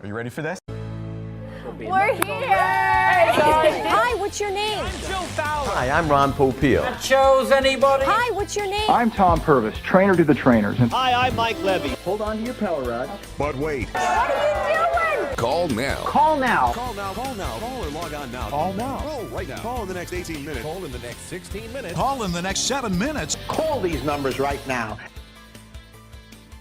Are you ready for this? We're here! Hi, what's your name? Hi, I'm Ron Popeil. Chose anybody? Hi, what's your name? I'm Tom Purvis, trainer to the trainers. Hi, I'm Mike Levy. Hold on to your power rod. But wait. What are you doing? Call now. Call now. Call now, call now. Call or log on now. Call now. Call right now. Call in the next 18 minutes. Call in the next 16 minutes. Call in the next 7 minutes. Call these numbers right now.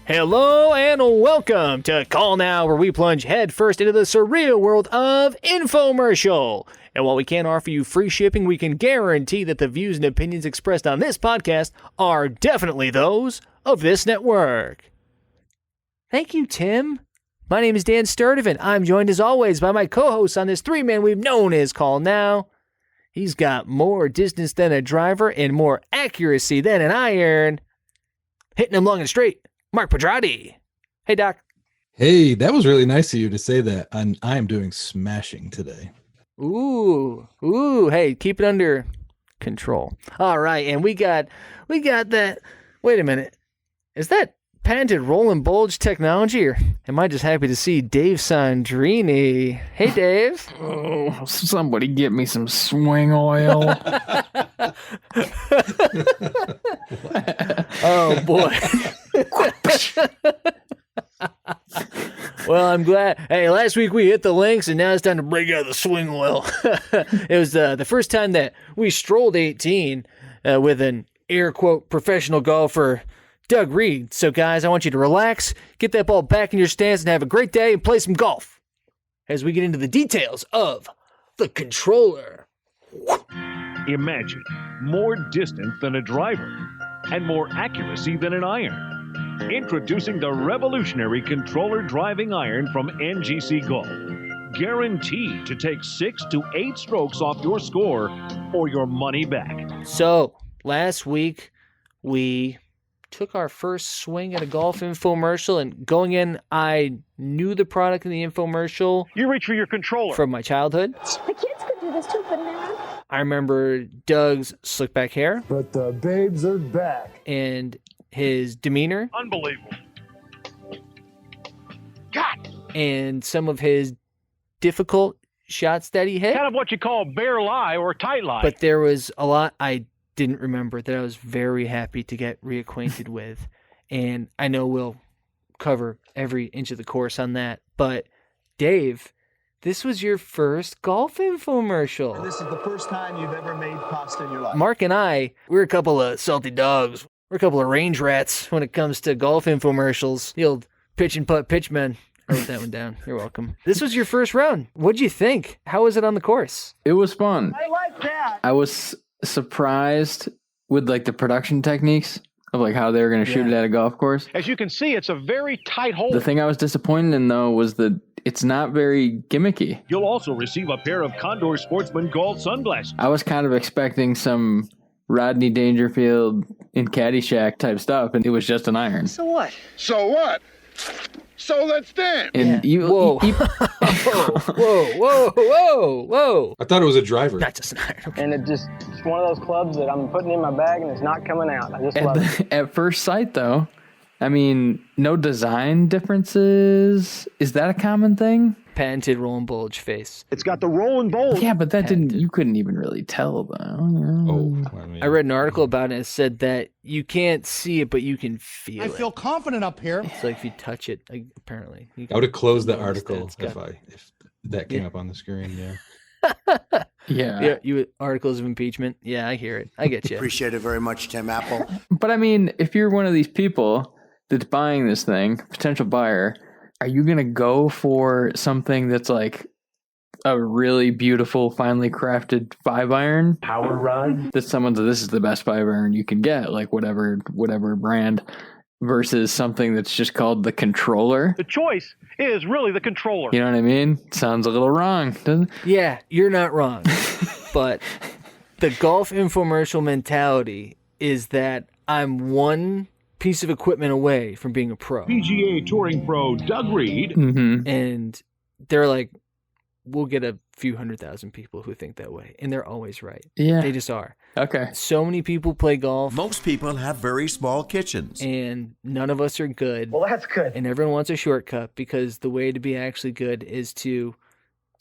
Hello and welcome to Call Now, where we plunge headfirst into the surreal world of infomercial. And while we can't offer you free shipping, we can guarantee that the views and opinions expressed on this podcast are definitely those of this network. Thank you, Tim. My name is Dan Sturdivant. I'm joined as always by my co-hosts on this three-man we've known as Call Now. He's got more distance than a driver and more accuracy than an iron. Hitting him long and straight. Mark Pedrati. Hey, Doc. Hey, that was really nice of you to say that. I am doing smashing today. Ooh, hey, keep it under control. All right, and we got that. Wait a minute. Is that patented roll and bulge technology, or am I just happy to see Dave Sandrini? Hey, Dave. Oh, somebody get me some swing oil. Oh, boy. Well, I'm glad. Hey, last week we hit the links, and now it's time to break out the swing oil. It was the first time that we strolled 18 with an air quote professional golfer, Doug Reed. So, guys, I want you to relax, get that ball back in your stance, and have a great day and play some golf as we get into the details of the controller. Imagine more distance than a driver and more accuracy than an iron. Introducing the revolutionary controller driving iron from NGC Golf. Guaranteed to take 6 to 8 strokes off your score or your money back. So, last week we took our first swing at a golf infomercial, and going in, I knew the product in the infomercial. You reach for your controller. From my childhood. The kids could do this too, couldn't they? I remember Doug's slick back hair. But the babes are back. And his demeanor. Unbelievable. God. And some of his difficult shots that he hit. Kind of what you call bare lie or tight lie. But there was a lot I didn't remember that I was very happy to get reacquainted with. And I know we'll cover every inch of the course on that. But Dave, this was your first golf infomercial. And this is the first time you've ever made pasta in your life. Mark and I, we're a couple of salty dogs. We're a couple of range rats when it comes to golf infomercials. The old pitch and putt pitchmen. I wrote that one down. You're welcome. This was your first round. What'd you think? How was it on the course? It was fun. I like that. I was surprised with like the production techniques of like how they were going to shoot it at a golf course. As you can see, it's a very tight hole. The thing I was disappointed in though was that it's not very gimmicky. You'll also receive a pair of Condor Sportsman Gold sunglasses. I was kind of expecting some Rodney Dangerfield in Caddyshack type stuff, and it was just an iron. So what? So what? So let's dance. And Whoa. Whoa. I thought it was a driver. Not just an iron. Okay. And it's one of those clubs that I'm putting in my bag and it's not coming out. I just love it. At first sight, though, I mean, no design differences. Is that a common thing? Patented roll and bulge face. It's got the roll and bulge. Yeah, but that you couldn't even really tell, though. I read an article about it, and it said that you can't see it, but you can feel it. I feel confident up here. It's like if you touch it, like, apparently. I would have closed the article if that came up on the screen, yeah. Yeah, articles of impeachment. Yeah, I hear it. I get you. Appreciate it very much, Tim Apple. But I mean, if you're one of these people that's buying this thing, potential buyer, are you going to go for something that's like a really beautiful, finely crafted 5-iron Power rod. that someone says this is the best 5-iron you can get, like whatever brand, versus something that's just called the controller? The choice is really the controller. You know what I mean? Sounds a little wrong, doesn't it? Yeah, you're not wrong. But the golf infomercial mentality is that I'm one piece of equipment away from being a pro. PGA Touring Pro Doug Reed. Mm-hmm. And they're like, we'll get a few 100,000 people who think that way, and they're always right. Yeah. They just are. Okay. So many people play golf. Most people have very small kitchens. And none of us are good. Well, that's good. And everyone wants a shortcut because the way to be actually good is to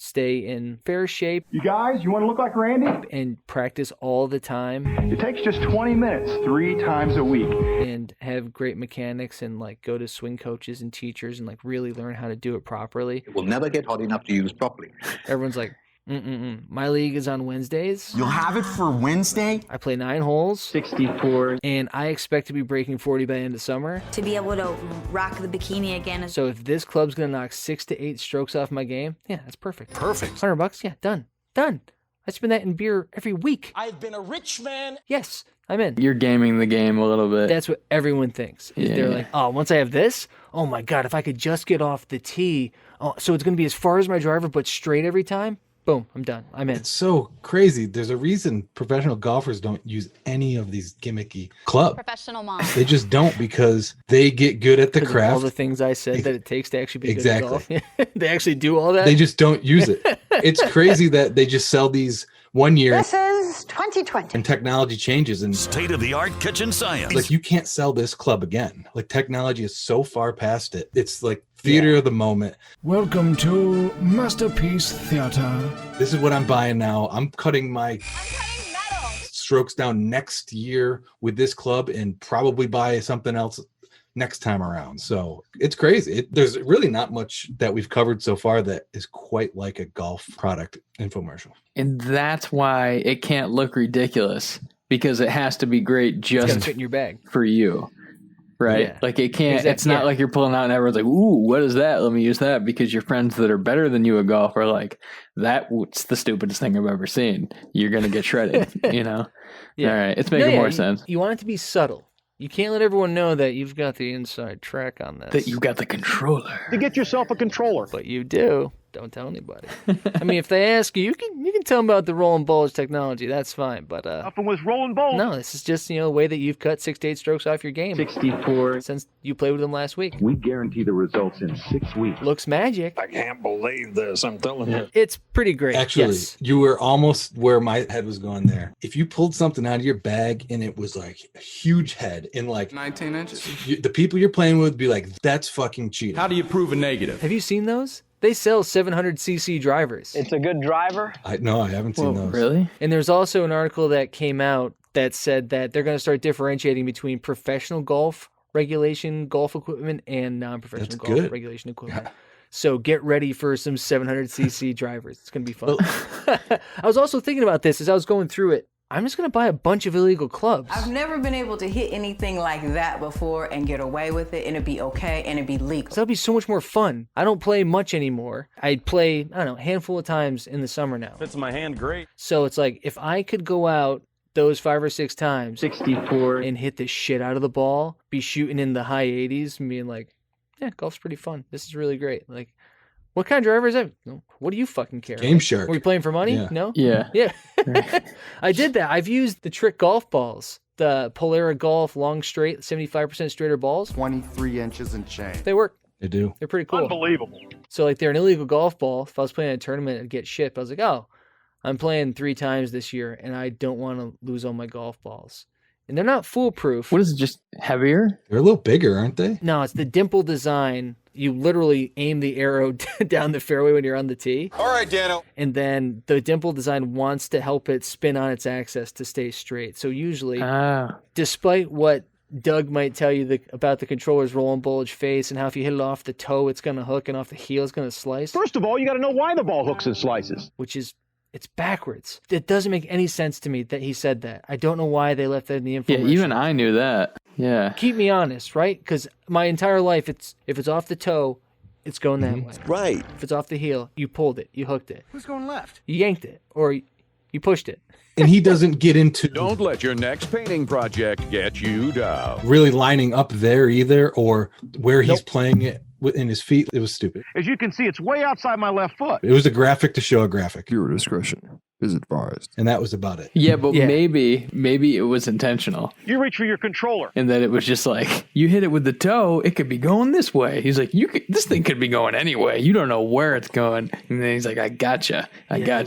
stay in fair shape. You guys, you want to look like Randy? And practice all the time. It takes just 20 minutes, 3 times a week. And have great mechanics and like go to swing coaches and teachers and like really learn how to do it properly. It will never get hot enough to use properly. Everyone's like, my league is on Wednesdays. You'll have it for Wednesday? I play 9 holes. 64. And I expect to be breaking 40 by the end of summer. To be able to rock the bikini again. So if this club's going to knock 6 to 8 strokes off my game, yeah, that's perfect. Perfect. $100, yeah, done. I spend that in beer every week. I've been a rich man. Yes, I'm in. You're gaming the game a little bit. That's what everyone thinks. Is They're like, oh, once I have this, oh my God, if I could just get off the tee. Oh, so it's going to be as far as my driver, but straight every time? Boom, I'm done. I'm in. It's so crazy. There's a reason professional golfers don't use any of these gimmicky clubs. Professional mom. They just don't because they get good at the Because of craft. all the things I said that it takes to actually be Exactly. good at golf. They actually do all that? They just don't use it. It's crazy that they just sell these 1 year This is 2020. and technology changes and State-of-the-art kitchen science. like you can't sell this club again. Like technology is so far past it. It's like theater of the moment. Welcome to Masterpiece Theater. This is what I'm buying now. I'm cutting my strokes down next year with this club and probably buy something else next time around. So it's crazy. There's really not much that we've covered so far that is quite like a golf product infomercial. And that's why it can't look ridiculous because it has to be great It's got to just fit in your bag. for you. Right? Yeah. Like it can't, Exactly. it's not like you're pulling out and everyone's like, ooh, what is that? Let me use that, because your friends that are better than you at golf are like, that's the stupidest thing I've ever seen. You're going to get shredded, you know? Yeah. All right. It's making more sense. You want it to be subtle. You can't let everyone know that you've got the inside track on this. That you got the controller. To get yourself a controller. But you do. Don't tell anybody. I mean, if they ask you, you can tell them about the rolling bulge technology. That's fine. But Nothing with rolling balls. no, this is just the way that you've cut 6 to 8 strokes off your game 64. since you played with them last week. We guarantee the results in 6 weeks. Looks magic. I can't believe this. I'm telling you. It's pretty great. Actually, yes. you were almost where my head was going there. If you pulled something out of your bag and it was like a huge head in like 19 inches. the people you're playing with would be like, that's fucking cheating. How do you prove a negative? Have you seen those? They sell 700cc drivers. It's a good driver. No, I haven't seen those. Really? And there's also an article that came out that said that they're going to start differentiating between professional golf regulation golf equipment and non-professional That's golf good. regulation equipment. So get ready for some 700cc drivers. It's going to be fun. I was also thinking about this as I was going through it. I'm just going to buy a bunch of illegal clubs. I've never been able to hit anything like that before and get away with it and it'd be okay and it'd be legal. So that'll be so much more fun. I don't play much anymore. I play, I don't know, a handful of times in the summer now. Fits my hand great. So it's like, if I could go out those 5 or 6 times 64. and hit the shit out of the ball, be shooting in the high 80s and being like, yeah, golf's pretty fun. This is really great. Like, what kind of driver is that? No. What do you fucking care? Game Shark. Were we playing for money? Yeah. No? Yeah. Yeah. I did that. I've used the trick golf balls, the Polara Golf long straight, 75% straighter balls. 23 inches and change. They work. They do. They're pretty cool. Unbelievable. So like they're an illegal golf ball. If I was playing a tournament, I'd get shit. But I was like, oh, I'm playing 3 times this year and I don't want to lose all my golf balls. And they're not foolproof. What is it, just heavier? They're a little bigger, aren't they? No, it's the dimple design. You literally aim the arrow down the fairway when you're on the tee. All right, Dano. And then the dimple design wants to help it spin on its axis to stay straight. So usually, despite what Doug might tell you about the controller's rolling bulge face and how if you hit it off the toe, it's going to hook and off the heel, it's going to slice. First of all, you got to know why the ball hooks and slices. Which is, it's backwards. It doesn't make any sense to me that he said that. I don't know why they left that in the infomercial. Yeah, even I knew that. Yeah. Keep me honest, right? Because my entire life, if it's off the toe, it's going that way. Right. If it's off the heel, you pulled it, you hooked it. Who's going left? You yanked it, or you pushed it. And he doesn't get into Don't let your next painting project get you down. really lining up there either, or where he's playing it in his feet. It was stupid. As you can see, it's way outside my left foot. It was a graphic to show a graphic. Viewer discretion is advised. And that was about it. Yeah, but maybe it was intentional. You reach for your controller. And that it was just like, you hit it with the toe, it could be going this way. He's like, this thing could be going anyway. You don't know where it's going. And then he's like, I gotcha.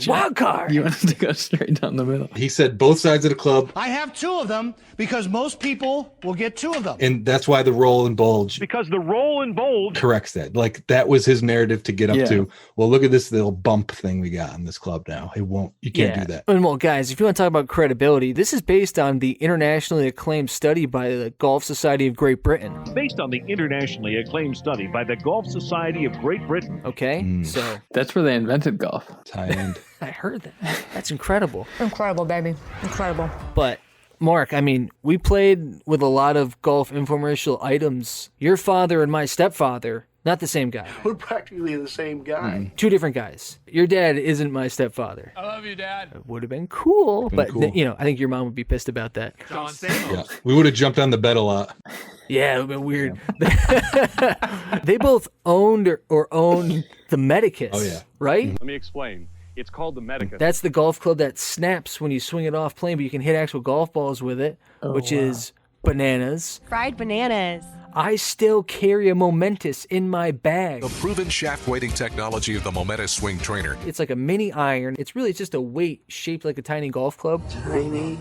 Wild card. You want it to go straight down the middle. He said both sides of the club. I have 2 of them because most people will get 2 of them. And that's why the roll and bulge. Because the roll and bulge corrects that. Like, that was his narrative to get up to. Well, look at this little bump thing we got in this club now. You can't do that. And well, guys, if you want to talk about credibility, this is based on the internationally acclaimed study by the Golf Society of Great Britain. Based on the internationally acclaimed study by the Golf Society of Great Britain. Okay, so that's where they invented golf. High end. I heard that. That's incredible. Incredible, baby. Incredible. But Mark, I mean, we played with a lot of golf infomercial items. Your father and my stepfather, not the same guy. We're practically the same guy. 2 different guys. Your dad isn't my stepfather. I love you, Dad. It would have been cool, but I think your mom would be pissed about that. Yeah. We would have jumped on the bed a lot. Yeah, it would have been weird. They both owned or own the Medicus. Oh, yeah. Right? Let me explain. It's called the Medicus. That's the golf club that snaps when you swing it off plane, but you can hit actual golf balls with it, which is bananas. Fried bananas. I still carry a Momentous in my bag. The proven shaft weighting technology of the Momentous Swing Trainer. It's like a mini iron. It's really just a weight shaped like a tiny golf club. Tiny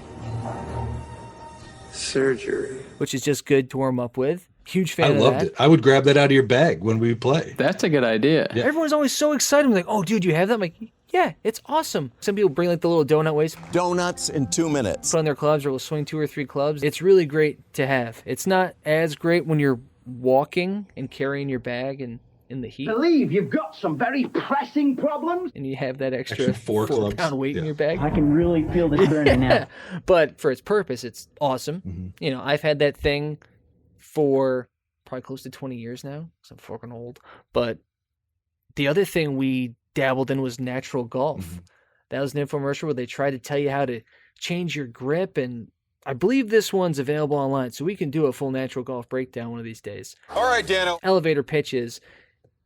surgery. Which is just good to warm up with. Huge fan of that. I loved it. I would grab that out of your bag when we play. That's a good idea. Yeah. Everyone's always so excited. I'm like, oh, dude, you have that? I'm like, yeah, it's awesome. Some people bring like the little donut waist. Donuts in 2 minutes. Put on their clubs or will swing 2 or 3 clubs. It's really great to have. It's not as great when you're walking and carrying your bag and in the heat. Believe you've got some very pressing problems. And you have that extra 4 clubs. pound weight in your bag. I can really feel this burning now. But for its purpose, it's awesome. Mm-hmm. You know, I've had that thing for probably close to 20 years now, because I'm fucking old. But the other thing we dabbled in was natural golf. Mm-hmm. That was an infomercial where they tried to tell you how to change your grip, and I believe this one's available online, so we can do a full natural golf breakdown one of these days. All right, Dano. Elevator pitches,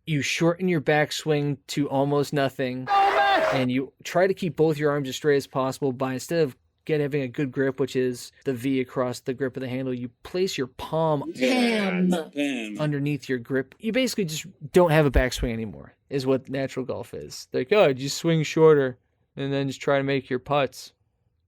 you shorten your backswing to almost nothing, and you try to keep both your arms as straight as possible by, instead of having a good grip, which is the V across the grip of the handle, you place your palm underneath your grip. You basically just don't have a backswing anymore, is what natural golf is. Like, oh, just swing shorter and then just try to make your putts.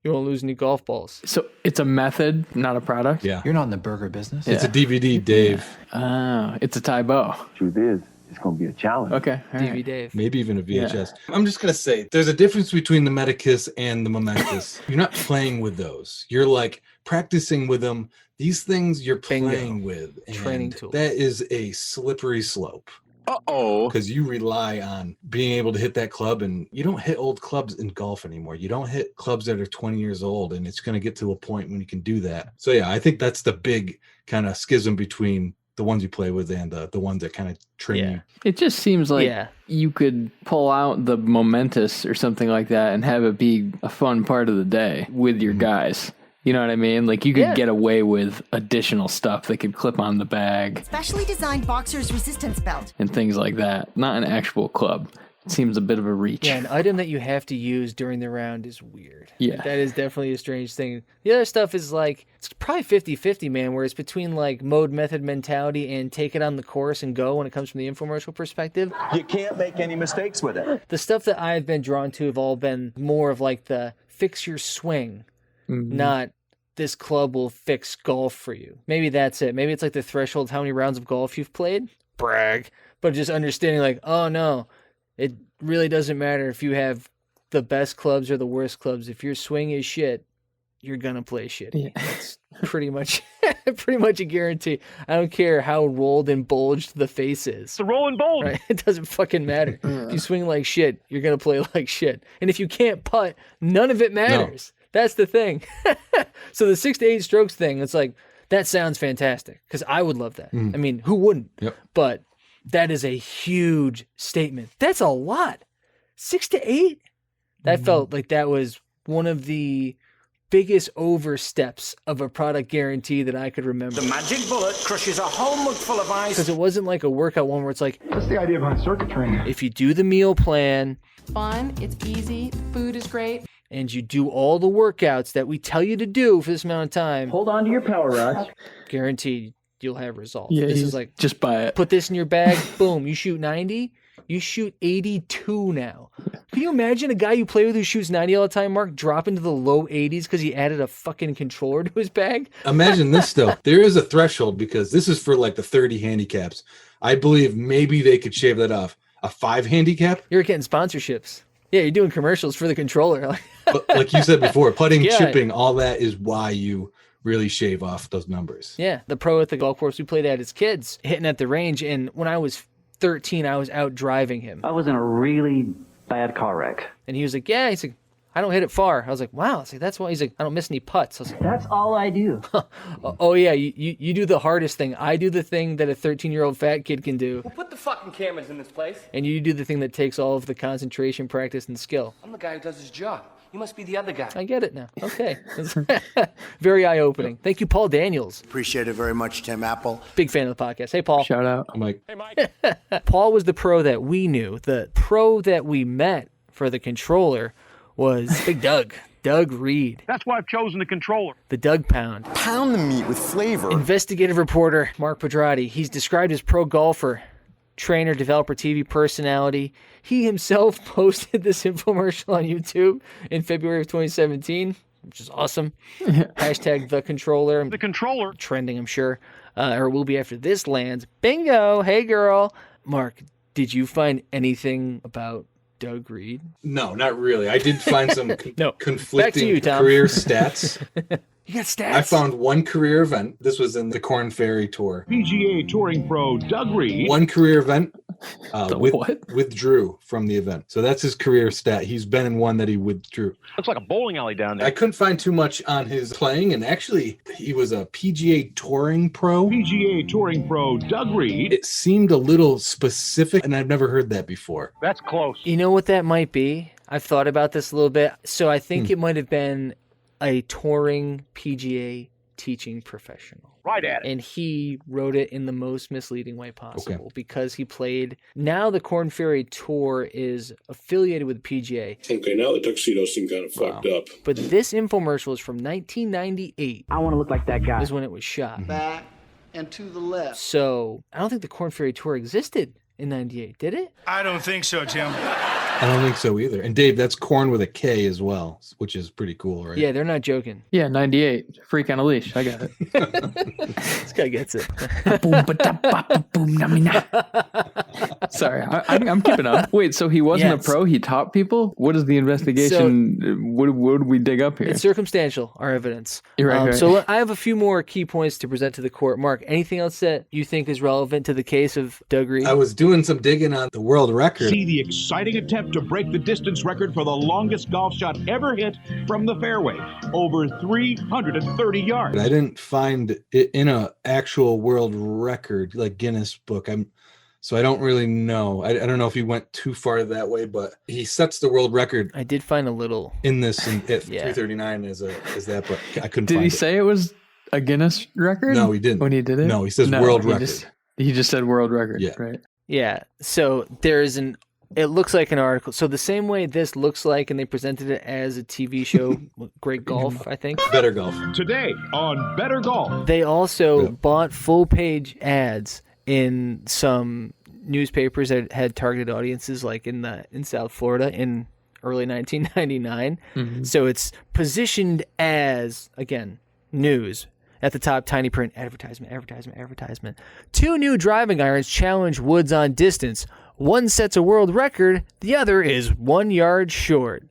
You won't lose any golf balls. So it's a method, not a product? Yeah. You're not in the burger business? It's a DVD, Dave. It's a Tybo. Truth is, it's going to be a challenge. Okay. All DV right. Dave. Maybe even a VHS. I'm just going to say, there's a difference between the Medicus and the Momentous. You're not playing with those. You're like practicing with them. These things you're playing with. And training tools. That is a slippery slope. Uh-oh. Because you rely on being able to hit that club, and you don't hit old clubs in golf anymore. You don't hit clubs that are 20 years old, and it's going to get to a point when you can do that. So yeah, I think that's the big kind of schism between the ones you play with and the ones that kind of train you. It just seems like you could pull out the Momentous or something like that and have it be a fun part of the day with your guys. You know what I mean? Like, you could get away with additional stuff that could clip on the bag. Specially designed boxer's resistance belt. And things like that. Not an actual club. It seems a bit of a reach. Yeah, an item that you have to use during the round is weird. Yeah. That is definitely a strange thing. The other stuff is like, it's probably 50-50, man, where it's between like mode, method, mentality, and take it on the course and go when it comes from the infomercial perspective. You can't make any mistakes with it. The stuff that I've been drawn to have all been more of like the fix your swing, not this club will fix golf for you. Maybe that's it. Maybe it's like the threshold, how many rounds of golf you've played. Brag. But just understanding like, oh no, it really doesn't matter if you have the best clubs or the worst clubs. If your swing is shit, you're gonna play shit. Yeah. That's pretty much a guarantee. I don't care how rolled and bulged the face is. It's a roll and bulge. Right? It doesn't fucking matter. If you swing like shit, you're gonna play like shit. And if you can't putt, none of it matters. No. That's the thing. So the 6 to 8 strokes thing, it's like, that sounds fantastic because I would love that. I mean, who wouldn't? Yep. But that is a huge statement. That's a lot. 6 to 8? That felt like that was one of the biggest oversteps of a product guarantee that I could remember. The magic bullet crushes a whole mug full of ice. Because it wasn't like a workout one where it's like, That's the idea behind circuit training. if you do the meal plan, Fun, it's easy, food is great. and you do all the workouts that we tell you to do for this amount of time, Hold on to your power rods. guaranteed you'll have results. Yeah, This is like, just buy it. put this in your bag, boom, you shoot 90, you shoot 82 now. Can you imagine a guy you play with who shoots 90 all the time, Mark, drop into the low 80s because he added a fucking controller to his bag? Imagine this though. There is a threshold because this is for like the 30 handicaps. I believe maybe they could shave that off. A 5 handicap? You're getting sponsorships. Yeah, you're doing commercials for the controller. But like you said before, putting, Yeah. chipping, all that is why you really shave off those numbers. Yeah, the pro at the golf course we played at as kids, hitting at the range. And when I was 13, I was out driving him. I was in a really bad car wreck. And he was like, yeah, he's like, I don't hit it far. I was like, wow. I was like, that's why. He's like, I don't miss any putts. I was like, That's all I do. oh yeah, you do the hardest thing. I do the thing that a 13-year-old fat kid can do. Well, put the fucking cameras in this place. And you do the thing that takes all of the concentration, practice, and skill. I'm the guy who does his job. You must be the other guy. I get it now. Okay. Very eye-opening. Thank you, Paul Daniels. Appreciate it very much, Tim Apple. Big fan of the podcast. Hey, Paul. Shout out. I'm like, Hey, Mike. Paul was the pro that we knew. The pro that we met for the controller was Big Doug. Doug Reed. That's why I've chosen the controller. The Doug Pound. Pound the meat with flavor. Investigative reporter Mark Pedrati. He's described as pro golfer, trainer, developer, TV personality. He himself posted this infomercial on YouTube in February of 2017, which is awesome. Hashtag the controller. The controller. Trending, I'm sure. Or will be after this lands. Bingo. Hey, girl. Mark, did you find anything about Doug Reed? no, not really. I did find some No. conflicting Back to you, Tom. career stats. You got stats? I found one career event. This was in the Corn Ferry Tour. PGA Touring Pro Doug Reed. One career event what? withdrew from the event. So that's his career stat. He's been in one that he withdrew. Looks like a bowling alley down there. I couldn't find too much on his playing, and actually, he was a PGA Touring Pro. PGA Touring Pro Doug Reed. It seemed a little specific, and I've never heard that before. That's close. You know what that might be? I've thought about this a little bit. So I think it might have been a touring PGA teaching professional. Right at it. And he wrote it in the most misleading way possible because he played. Now the Corn Ferry Tour is affiliated with PGA. Okay, now the tuxedos seem kind of fucked up. But this infomercial is from 1998. I want to look like that guy. Is when it was shot. Back and to the left. So I don't think the Corn Ferry Tour existed in 98, did it? I don't think so, Tim. I don't think so either. And Dave, that's corn with a K as well, which is pretty cool, right? Yeah, they're not joking. Yeah, 98. Freak on a leash. I got it. This guy gets it. Sorry, I'm keeping up. Wait, so he wasn't a pro? He taught people? What is the investigation? What did we dig up here? It's circumstantial, our evidence. You're right, So I have a few more key points to present to the court. Mark, anything else that you think is relevant to the case of Doug Reed? I was doing some digging on the world record. See the exciting attempt to break the distance record for the longest golf shot ever hit from the fairway, over 330 yards. I didn't find it in a actual world record, like Guinness book. So I don't really know. I don't know if he went too far that way, but he sets the world record. I did find a little in this at 339 is that, but I couldn't. Did he say it was a Guinness record? No, he didn't. When he did it? No, he says world record. He just said world record. Yeah. Right. Yeah. So it looks like an article. So the same way this looks like, and they presented it as a TV show, Great Golf, I think. Better Golf. Today on Better Golf. They also bought full-page ads in some newspapers that had targeted audiences, like in South Florida in early 1999. Mm-hmm. So it's positioned as, again, news. At the top, tiny print, advertisement. 2 new driving irons challenge Woods on distance. One sets a world record, the other is 1 yard short.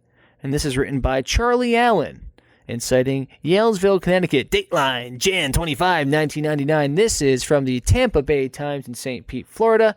And this is written by Charlie Allen, inciting Yalesville, Connecticut. Dateline, Jan 25, 1999. This is from the Tampa Bay Times in St. Pete, Florida.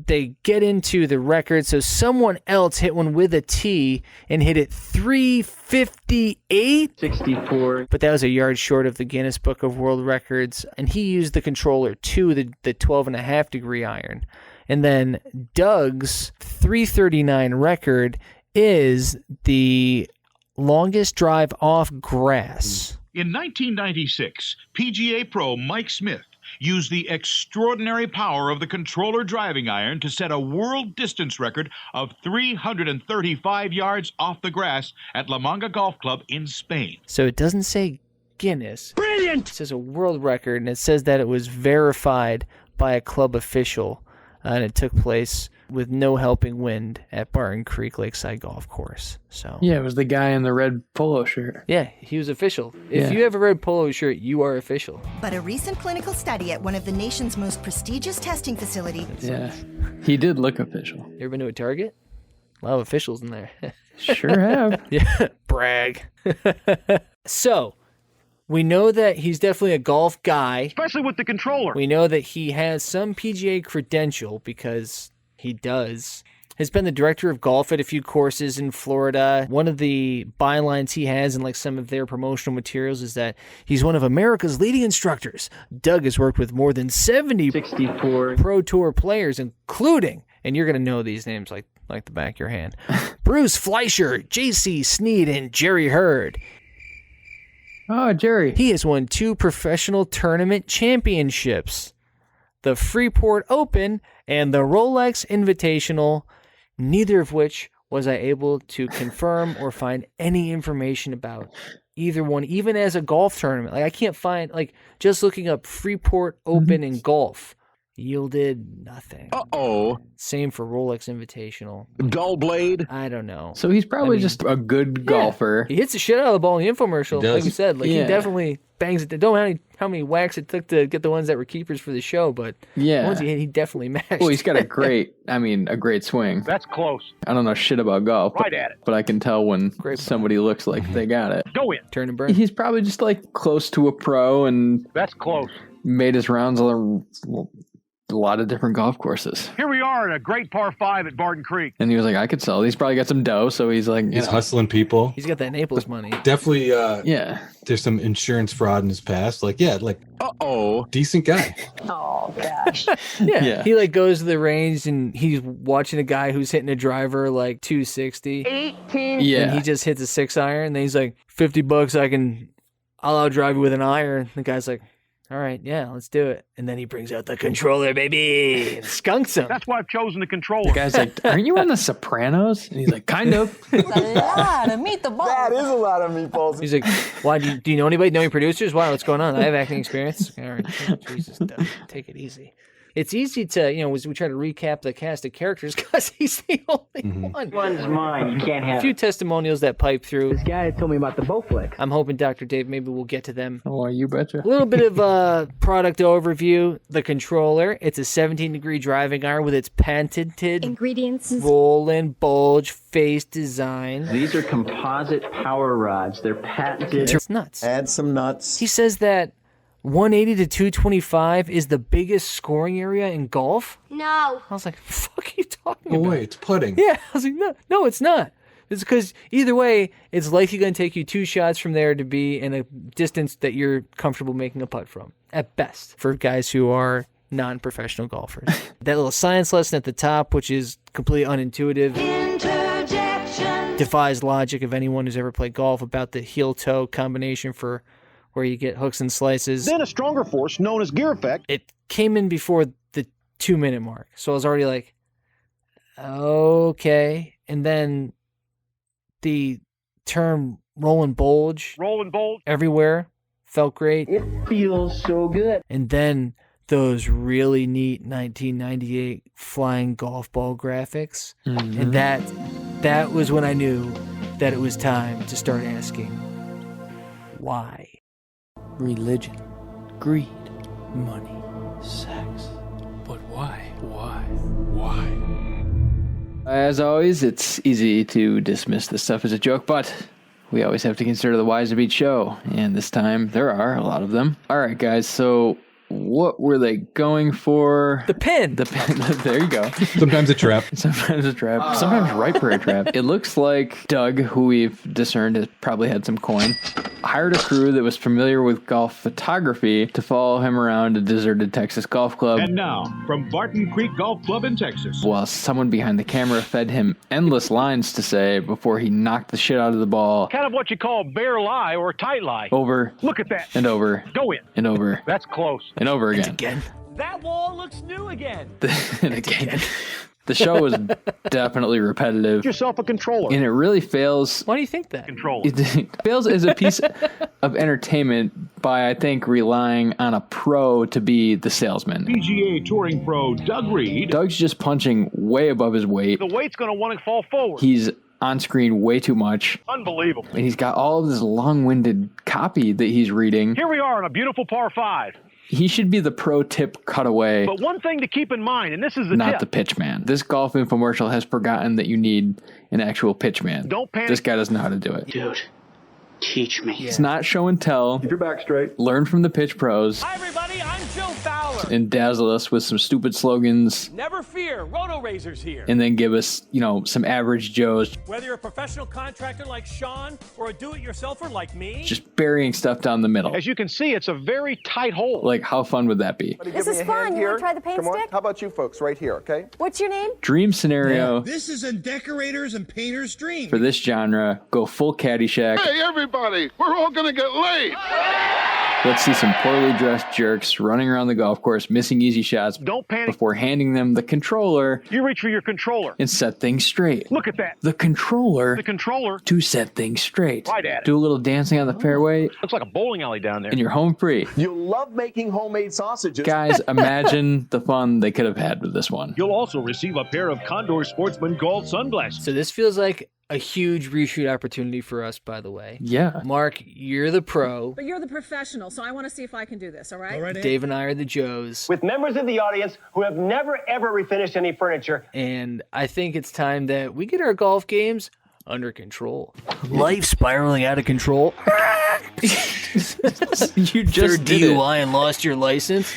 They get into the record, so someone else hit one with a tee and hit it 358? 64. But that was a yard short of the Guinness Book of World Records, and he used the controller to the 12.5 degree iron. And then Doug's 339 record is the longest drive off grass. In 1996, PGA Pro Mike Smith used the extraordinary power of the controller driving iron to set a world distance record of 335 yards off the grass at La Manga Golf Club in Spain. So it doesn't say Guinness. Brilliant! It says a world record, and it says that it was verified by a club official, and it took place with no helping wind at Barton Creek Lakeside Golf Course. So Yeah, it was the guy in the red polo shirt. yeah, he was official. If Yeah. you have a red polo shirt, you are official. But a recent clinical study at one of the nation's most prestigious testing facilities. Yeah, he did look official. You ever been to a Target? A lot of officials in there. Sure have. Yeah, brag. So, we know that he's definitely a golf guy. Especially with the controller. We know that he has some PGA credential because he does. Has been the director of golf at a few courses in Florida. One of the bylines he has in like some of their promotional materials is that he's one of America's leading instructors. Doug has worked with more than 64 Pro Tour players, including, and you're going to know these names like the back of your hand, Bruce Fleischer, J.C. Sneed, and Jerry Hurd. Oh, Jerry. He has won 2 professional tournament championships, the Freeport Open and the Rolex Invitational, neither of which was I able to confirm or find any information about. Either one, even as a golf tournament. Like, I can't find, like, just looking up Freeport Open in golf yielded nothing. Uh-oh. Same for Rolex Invitational. Dull blade? I don't know. So he's probably just a good golfer. He hits the shit out of the ball in the infomercial, He does. like you said. Like, Yeah. he definitely bangs it. Don't know how many whacks it took to get the ones that were keepers for the show, but Yeah. once he hit, he definitely matched. Well, he's got a great swing. That's close. I don't know shit about golf, Right at it. but I can tell when somebody looks like they got it. Go in. Turn and burn. He's probably just like close to a pro and That's close. made his rounds on a lot of different golf courses. Here we are at a great par 5 at Barton Creek. And he was like, I could sell. He's probably got some dough, so he's like, He's hustling people. He's got that Naples money. Definitely, yeah. There's some insurance fraud in his past. Uh-oh. Decent guy. Oh, gosh. Yeah. He like goes to the range and he's watching a guy who's hitting a driver like 260. 18. Yeah. And he just hits a 6-iron. And then he's like, $50, I'll outdrive you with an iron. The guy's like, all right, yeah, let's do it. And then he brings out the controller, baby, and skunks him. That's why I've chosen the controller. The guy's like, aren't you on The Sopranos? And he's like, kind of. It's a lot of meatballs. That is a lot of meatballs. He's like, why, do you know anybody? Know any producers? Why, what's going on? I have acting experience. All right, Jesus, Doug, take it easy. It's easy to, as we try to recap the cast of characters, because he's the only one. One's mine. You can't A have few it. testimonials that pipe through. This guy told me about the Bowflex. I'm hoping, Dr. Dave, maybe we'll get to them. Oh, you betcha. A little bit of product overview. The controller. It's a 17-degree driving iron with its patented Ingredients. roll and bulge face design. These are composite power rods. They're patented. It's nuts. Add some nuts. He says that 180 to 225 is the biggest scoring area in golf. No. I was like, fuck are you talking Oh, about? wait, it's putting. Yeah, I was like, no, it's not. It's because either way, it's likely going to take you 2 shots from there to be in a distance that you're comfortable making a putt from, at best, for guys who are non-professional golfers. That little science lesson at the top, which is completely unintuitive, defies logic of anyone who's ever played golf, about the heel-toe combination for where you get hooks and slices. Then a stronger force known as gear effect. It came in before the 2-minute mark. So I was already like, okay. And then the term roll and bulge everywhere felt great. It feels so good. And then those really neat 1998 flying golf ball graphics. Mm-hmm. And that was when I knew that it was time to start asking, why? Religion, greed, money, sex. But why? As always, it's easy to dismiss this stuff as a joke, but we always have to consider the whys of each show, and this time there are a lot of them. All right, guys, so what were they going for? The pin. There you go. Sometimes a trap. Sometimes a trap. Sometimes right for a trap. It looks like Doug, who we've discerned has probably had some coin, hired a crew that was familiar with golf photography to follow him around a deserted Texas golf club. And now, from Barton Creek Golf Club in Texas. While someone behind the camera fed him endless lines to say before he knocked the shit out of the ball. Kind of what you call bare lie or tight lie. Over. Look at that. And over. Go in. And over. That's close. and over again. And again. That wall looks new again. And again. The show was definitely repetitive. Get yourself a controller. And it really fails. Why do you think that? Controller. It fails as a piece of entertainment by, I think, relying on a pro to be the salesman. PGA Touring Pro Doug Reed. Doug's just punching way above his weight. The weight's going to want to fall forward. He's on screen way too much. Unbelievable. And he's got all of this long-winded copy that he's reading. Here we are on a beautiful par 5. He should be the pro tip cutaway. But one thing to keep in mind, and this is the not tip. the pitch man. This golf infomercial has forgotten that you need an actual pitch man. Don't panic. This guy doesn't know how to do it. Dude, teach me. It's not show and tell. Keep your back straight. Learn from the pitch pros. Hi, everybody. I'm Joe Fowler. And dazzle us with some stupid slogans. Never fear. Roto Razor's here. And then give us, some average Joes. Whether you're a professional contractor like Sean or a do-it-yourselfer like me. Just burying stuff down the middle. As you can see, it's a very tight hole. Like, how fun would that be? This is fun. You want to try the paint stick? How about you folks right here, okay? What's your name? Dream scenario This is a decorator's and painter's dream. for this genre. Go full Caddyshack. Hey, everybody, we're all going to get laid. Let's see some poorly dressed jerks running around the golf course, missing easy shots. Don't panic. Before handing them the controller. You reach for your controller. And set things straight. Look at that. The controller. The controller. To set things straight. Right at it. Do a little dancing on the fairway. Looks like a bowling alley down there. And you're home free. You love making homemade sausages. Guys, imagine the fun they could have had with this one. You'll also receive a pair of Condor Sportsman Gold sunglasses. So this feels like a huge reshoot opportunity for us, by the way. Yeah. Mark, you're the pro. But you're the professional, so I want to see if I can do this, all right? All right, Dave and I are the Joes. With members of the audience who have never, ever refinished any furniture. And I think it's time that we get our golf games under control. Life spiraling out of control. You just Third did it. DUI and lost your license.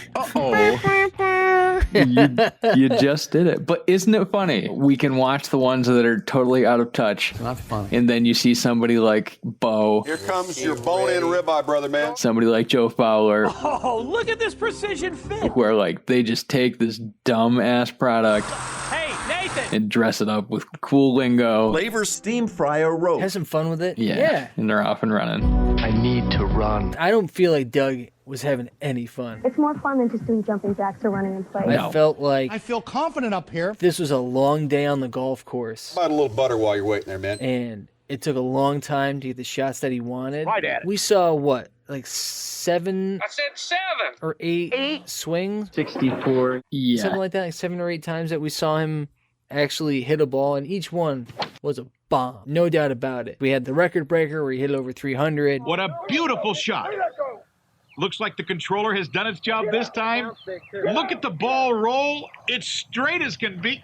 You just did it. But isn't it funny? We can watch the ones that are totally out of touch. Not funny. And then you see somebody like Bo. Here comes your bone-in ribeye, brother, man. Somebody like Joe Fowler. Oh, look at this precision fit. Where like they just take this dumb ass product Hey, Nathan. and dress it up with cool lingo. Flavor steam fryer roast. Have some fun with it. Yeah. And they're off and running. I need to run. I don't feel like Doug was having any fun. It's more fun than just doing jumping jacks or running in place. I felt like I feel confident up here. this was a long day on the golf course. How about a little butter while you're waiting there, man? And it took a long time to get the shots that he wanted. Right at it. We saw what? Like 7 I said 7. or 8 swings? 64. Yeah. Something like that, like 7 or 8 times that we saw him actually hit a ball, and each one was a bomb. No doubt about it. We had the record breaker where he hit over 300. What a beautiful shot. Looks like the controller has done its job this time. Look at the ball roll. It's straight as can be.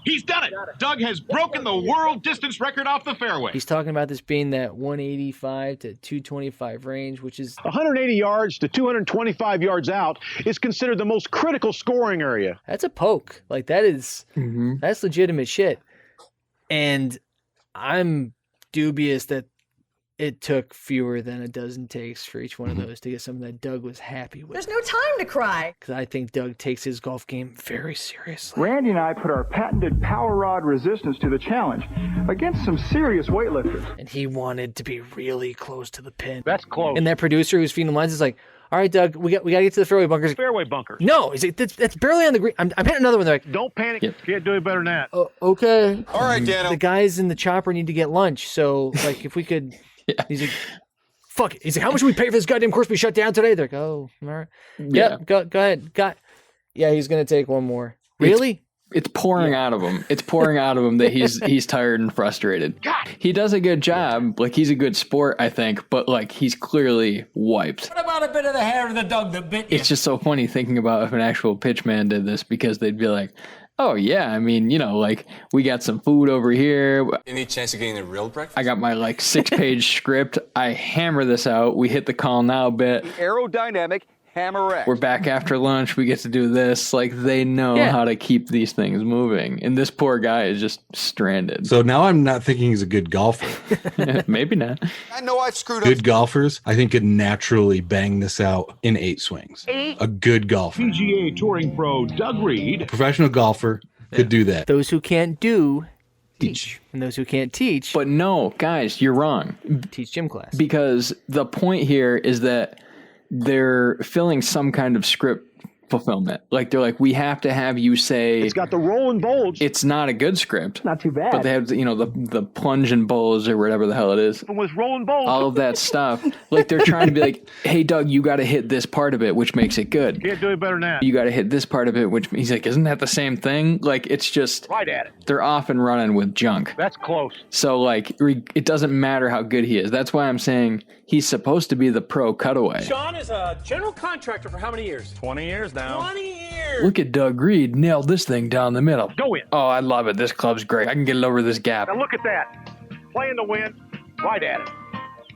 He's done it. Doug has broken the world distance record off the fairway. He's talking about this being that 185 to 225 range, which is 180 yards to 225 yards out is considered the most critical scoring area. that's a poke. Like that is that's legitimate shit. And I'm dubious that it took fewer than a dozen takes for each one of those to get something that Doug was happy with. There's no time to cry. Because I think Doug takes his golf game very seriously. Randy and I put our patented power rod resistance to the challenge against some serious weightlifters. And he wanted to be really close to the pin. That's close. And that producer who's feeding the lines is like, all right, Doug, we got to get to the fairway bunkers. Fairway bunker. No, he's like, that's barely on the green. I'm hitting another one. They're like, Don't panic. Can't do it better than that. Okay. All right, Dano. The guys in the chopper need to get lunch. So, like, if we could, he's like, fuck it. He's like, how much do we pay for this goddamn course we shut down today? They're like, oh, all right. Yeah. Go ahead. Yeah, he's going to take one more. Really? It's pouring out of him. It's pouring out of him that he's tired and frustrated. God. He does a good job. Like, he's a good sport, I think, but like he's clearly wiped. What about a bit of the hair of the dog that bit you? It's just so funny thinking about if an actual pitchman did this, because they'd be like, oh yeah, I mean, like we got some food over here. Any chance of getting a real breakfast? I got my like 6-page script. I hammer this out. We hit the call now bit. Aerodynamic hammer. We're back after lunch. We get to do this. Like, they know how to keep these things moving. And this poor guy is just stranded. So now I'm not thinking he's a good golfer. Maybe not. I know I've screwed up. Good golfers, I think, could naturally bang this out in 8 swings. A good golfer. PGA Touring Pro Doug Reed. A professional golfer could do that. Those who can't do, teach. And those who can't teach. But no, guys, you're wrong. Teach gym class. Because the point here is that they're filling some kind of script fulfillment. Like they're like, we have to have you say It's got the roll and bulge. it's not a good script. Not too bad. But they have, the plunge and bulge or whatever the hell it is. With roll and bulge. All of that stuff. Like they're trying to be like, hey, Doug, you got to hit this part of it, which makes it good. Can't do it better than that. You got to hit this part of it, which he's like, isn't that the same thing? Like, it's just Right at it. they're off and running with junk. That's close. So like, it doesn't matter how good he is. That's why I'm saying he's supposed to be the pro cutaway. Sean is a general contractor for how many years? 20 years now. 20 years. Look at Doug Reed nailed this thing down the middle. Go in. Oh, I love it. This club's great. I can get it over this gap. Now look at that. Playing the wind. Right at it.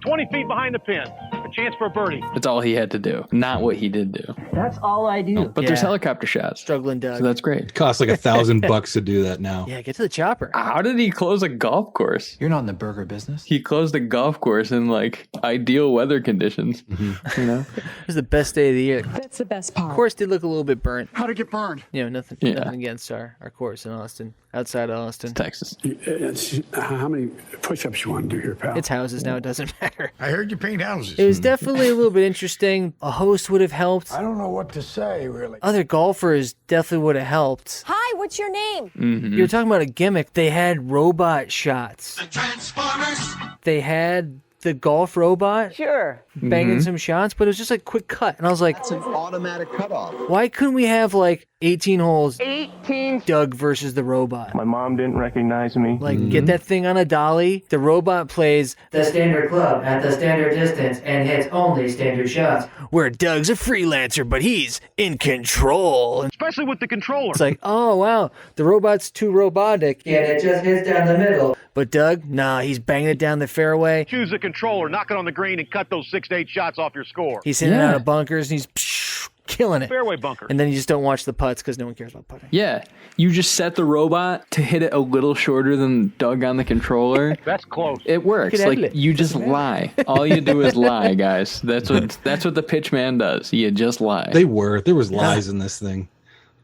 20 feet behind the pin. A chance for a birdie. That's all he had to do. Not what he did do. That's all I do. But there's helicopter shots. Struggling Doug. So that's great. It costs like $1,000 to do that now. Yeah, get to the chopper. How did he close a golf course? You're not in the burger business. He closed a golf course in like ideal weather conditions. Mm-hmm. You know? It was the best day of the year. That's the best part. Course did look a little bit burnt. How'd it get burned? Nothing against our course in Austin, outside of Austin. Texas. How many push-ups you want to do here, pal? It's houses now, it doesn't matter. I heard you paint houses. It was definitely a little bit interesting. A host would have helped. I don't know what to say, really. Other golfers definitely would have helped. Hi, what's your name? You were talking about a gimmick. They had robot shots. The Transformers. They had the golf robot Sure. banging some shots, but it was just like quick cut. And I was like, It's an automatic cutoff. why couldn't we have like 18 holes? 18. Doug versus the robot. My mom didn't recognize me. Like, get that thing on a dolly. The robot plays the standard club at the standard distance and hits only standard shots. Where Doug's a freelancer, but he's in control. Especially with the controller. It's like, oh, wow, the robot's too robotic. Yeah, it just hits down the middle. But Doug, nah, he's banging it down the fairway. Choose the controller, knock it on the green, and cut those 6 to 8 shots off your score. He's hitting out of bunkers, and he's killing it. Fairway bunker. And then you just don't watch the putts because no one cares about putting. Yeah. You just set the robot to hit it a little shorter than Doug on the controller. That's close. It works. Like you just lie. All you do is lie, guys. That's what the pitch man does. You just lie. There was lies in this thing.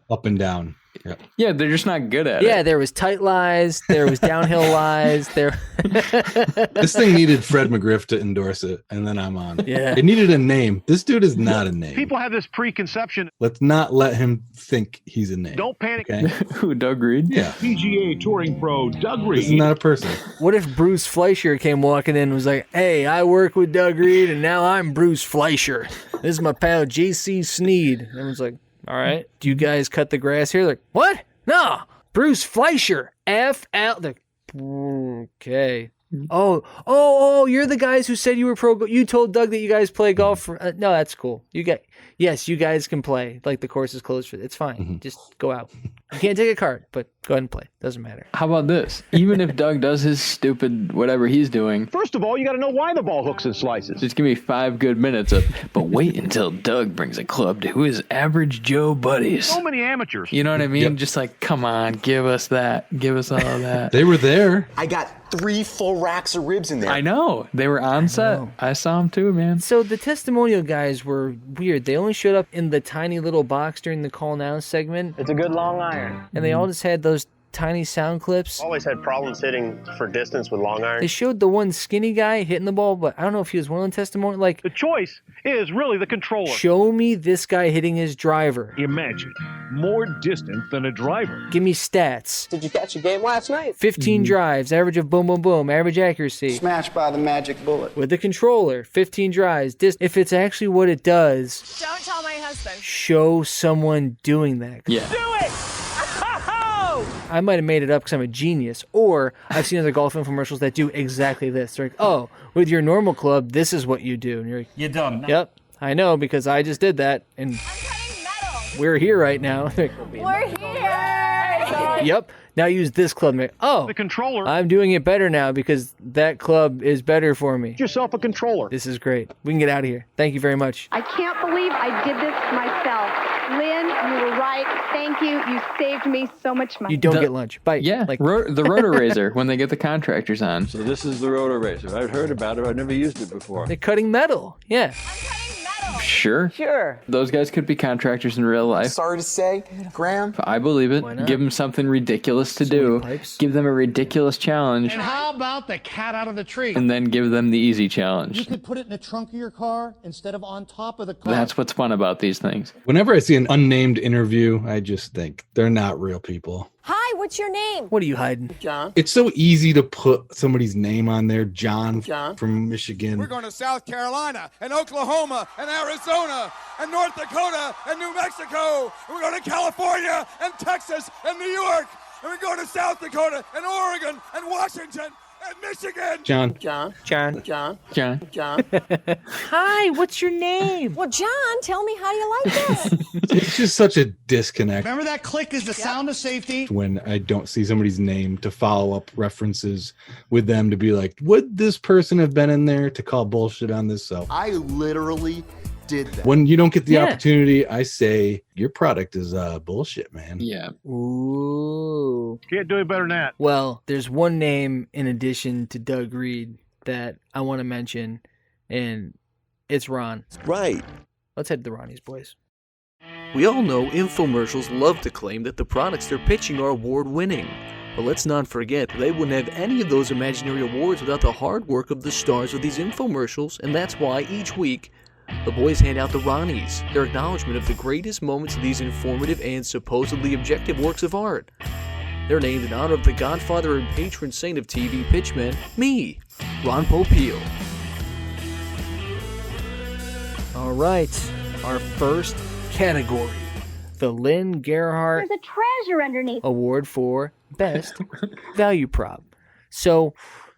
Up and down. Yep. Yeah, they're just not good at it. Yeah, there was tight lies. There was downhill lies. This thing needed Fred McGriff to endorse it, and then I'm on. Yeah. It needed a name. This dude is not a name. People have this preconception. Let's not let him think he's a name. Don't panic. Okay? Who, Doug Reed? Yeah. PGA Touring Pro Doug Reed. This is not a person. What if Bruce Fleischer came walking in and was like, hey, I work with Doug Reed, and now I'm Bruce Fleischer. This is my pal J.C. Sneed. Everyone's like, all right, do you guys cut the grass here? Like, what? No, Bruce Fleischer. F-L. Like, okay. Oh, you're the guys who said you were pro. You told Doug that you guys play golf. No, that's cool. You guys can play. Like the course is closed for. It's fine. Just go out. You can't take a cart, but go ahead and play. Doesn't matter. How about this? Even if Doug does his stupid whatever he's doing, First of all, you got to know why the ball hooks and slices. just give me 5 good minutes of. But wait until Doug brings a club to his average Joe buddies. So many amateurs. You know what I mean? Just like, come on, give us that. Give us all of that. They were there. I got 3 full racks of ribs in there. I know. They were on set. I saw them too, man. So the testimonial guys were weird. They only showed up in the tiny little box during the Call Now segment. It's a good long iron. And they all just had those tiny sound clips. Always had problems hitting for distance with long iron. They showed the one skinny guy hitting the ball, but I don't know if he was one of the testimonial. Like, the choice is really the controller. Show me this guy hitting his driver. Imagine more distance than a driver. Give me stats. Did you catch a game last night? 15 drives, average of boom, boom, boom, average accuracy. Smashed by the magic bullet. With the controller, 15 drives. If it's actually what it does, Don't tell my husband. show someone doing that. Yeah. Do it! I might have made it up because I'm a genius, or I've seen other golf infomercials that do exactly this. They're like, oh, with your normal club, this is what you do. And you're like, You dumb. yep, I know because I just did that, and we're here right now. We're here. Yep, now use this club. Oh, The controller. I'm doing it better now because that club is better for me. Get yourself a controller. This is great. We can get out of here. Thank you very much. I can't believe I did this myself. Lynn, you were right. Thank you. You saved me so much money. You don't get lunch. Bye. Yeah, Like, the Rotor Razor when they get the contractors on. So this is the Rotor Razor. I've heard about it. I've never used it before. they're cutting metal. Yeah. Sure. Those guys could be contractors in real life. Sorry to say, Graham. I believe it. Give them something ridiculous to do. Give them a ridiculous challenge. And how about the cat out of the tree? And then give them the easy You challenge. could put it in the trunk of your car instead of on top of the car. That's what's fun about these things. Whenever I see an unnamed interview, I just think they're not real people. Hi, what's your name? What are you hiding? John. It's so easy to put somebody's name on there, John from Michigan. We're going to South Carolina and Oklahoma and Arizona and North Dakota and New Mexico. And we're going to California and Texas and New York. And we're going to South Dakota and Oregon and Washington and Michigan. John. Hi, what's your name? Well, John, tell me how you like this. It's just such a disconnect Remember that click is the sound of safety? when I don't see somebody's name to follow up references with them to be like, would this person have been in there to call bullshit on this? So I literally did that. when you don't get the opportunity, I say your product is bullshit, man. Yeah. Ooh. Can't do it better than that. Well, there's one name in addition to Doug Reed that I want to mention, and it's Ron. Right. Let's head to the Ronnies, boys. We all know infomercials love to claim that the products they're pitching are award-winning. But let's not forget that they wouldn't have any of those imaginary awards without the hard work of the stars of these infomercials, and that's why each week, the boys hand out the Ronnies, their acknowledgement of the greatest moments of these informative and supposedly objective works of art. They're named in honor of the godfather and patron saint of TV pitchmen, me, Ron Popeil. All right, our first category, the Lynn Gerhardt There's a treasure underneath. Award for Best Value Prop. So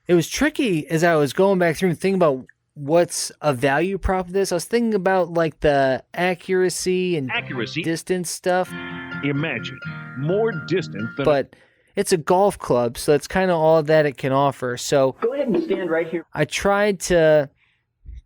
it was tricky as I was going back through and thinking about what's a value prop of this. I was thinking about like the accuracy and distance stuff. Imagine more distant than. But it's a golf club, so that's kind of all that it can offer. So Go ahead and stand right here. I tried to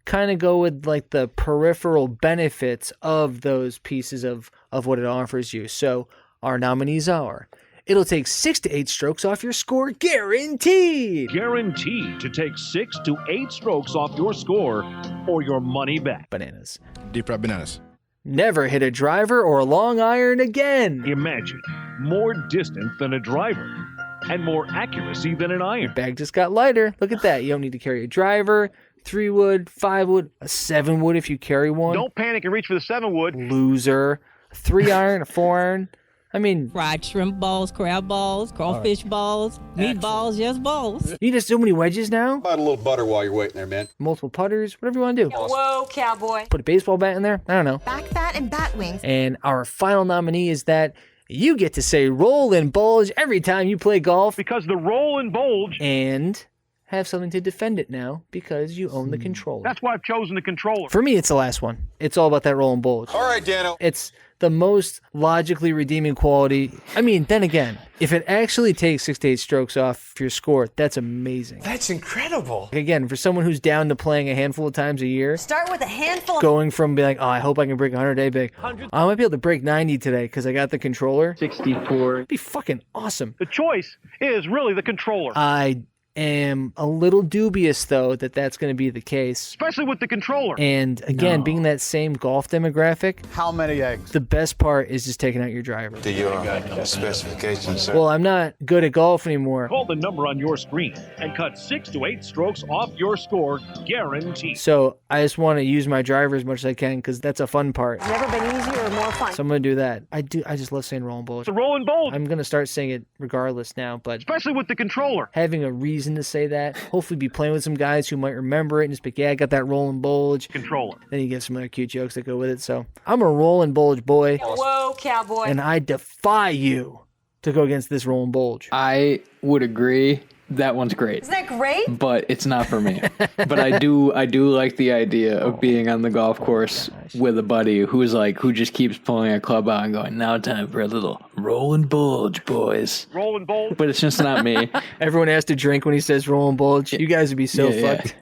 kind of go with like the peripheral benefits of those pieces of what it offers you. So our nominees are: it'll take 6 to 8 strokes off your score, guaranteed. Guaranteed to take 6 to 8 strokes off your score or your money back. Bananas. Deep fried bananas. Never hit a driver or a long iron again. Imagine more distance than a driver and more accuracy than an iron. Your bag just got lighter. Look at that. You don't need to carry a driver, 3-wood, 5-wood, a 7-wood if you carry one. Don't panic and reach for the 7-wood. Loser. A 3-iron, a 4-iron. I mean, fried shrimp balls, crab balls, crawfish balls, meatballs, just balls. You need so many wedges now? About a little butter while you're waiting there, man. Multiple putters, whatever you want to do. Whoa, cowboy. Put a baseball bat in there? I don't know. Back fat and bat wings. And our final nominee is that you get to say roll and bulge every time you play golf. Because the roll and bulge. And have something to defend it now because you own the controller. That's why I've chosen the controller. For me, it's the last one. It's all about that roll and bulge. All right, Dano. It's the most logically redeeming quality. I mean, then again, if it actually takes 6 to 8 strokes off your score, that's amazing. That's incredible. Again, for someone who's down to playing a handful of times a year, Start with a handful. going from being like, oh, I hope I can break 100 a day, big. I might be able to break 90 today because I got the controller. 64. It'd be fucking awesome. The choice is really the controller. I am a little dubious, though, that that's going to be the case. Especially with the controller. And again, being that same golf demographic, How many eggs? the best part is just taking out your driver. To your specifications, sir. Well, I'm not good at golf anymore. Call the number on your screen and cut 6 to 8 strokes off your score, guaranteed. So I just want to use my driver as much as I can because that's a fun part. Never been easier or more fun. So I'm going to do that. I just love saying roll and bulge. The roll and bulge. I'm going to start saying it regardless now, but Especially with the controller. having a reason to say that, hopefully be playing with some guys who might remember it and just be like, yeah, I got that roll and bulge. Controller. Then you get some other cute jokes that go with it. So I'm a roll and bulge boy, Whoa, cowboy. and I defy you to go against this roll and bulge. I would agree. That one's great. Isn't that great? But it's not for me. But I do like the idea of being on the golf course with a buddy who just keeps pulling a club out and going, now time for a little roll and bulge, boys. Roll and bulge. But it's just not me. Everyone has to drink when he says roll and bulge. You guys would be so fucked.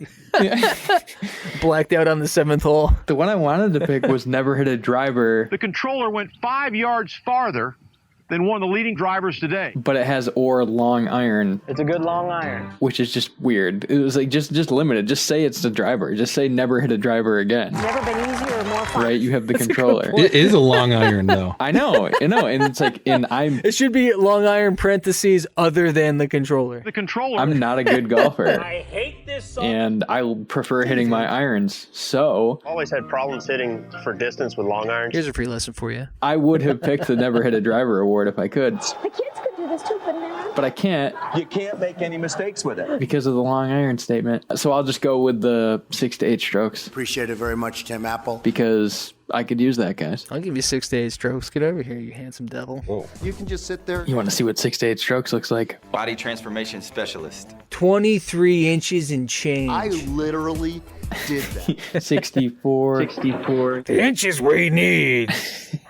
Blacked out on the 7th hole. The one I wanted to pick was never hit a driver. The controller went 5 yards farther than one of the leading drivers today. But it has or long iron. It's a good long iron. Which is just weird. It was like just limited. Just say it's the driver. Just say never hit a driver again. Never been easier or more fun. Right? You have the controller. It is a long iron though. I know, and it's like, It should be long iron parentheses other than the controller. The controller. I'm not a good golfer. I hate this song. And I prefer hitting my irons. So Always had problems hitting for distance with long irons. Here's a free lesson for you. I would have picked the never hit a driver award if I could. The kids could do this too, couldn't they? But I can't You can't make any mistakes with it. because of the long iron statement. So I'll just go with the 6 to 8 strokes Appreciate it very much, Tim Apple. because I could use that, guys. I'll give you 6 to 8 strokes. Get over here, you handsome devil. Whoa. You can just sit there. You want to see what 6 to 8 strokes looks like? Body transformation specialist. 23 inches and change. I literally did that. 64. The inches we need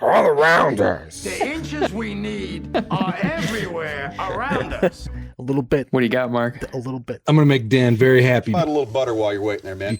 all around us. The inches we need are everywhere around us. A little bit. What do you got, Mark? A little bit. I'm gonna make Dan very happy Add a little butter while you're waiting there, man.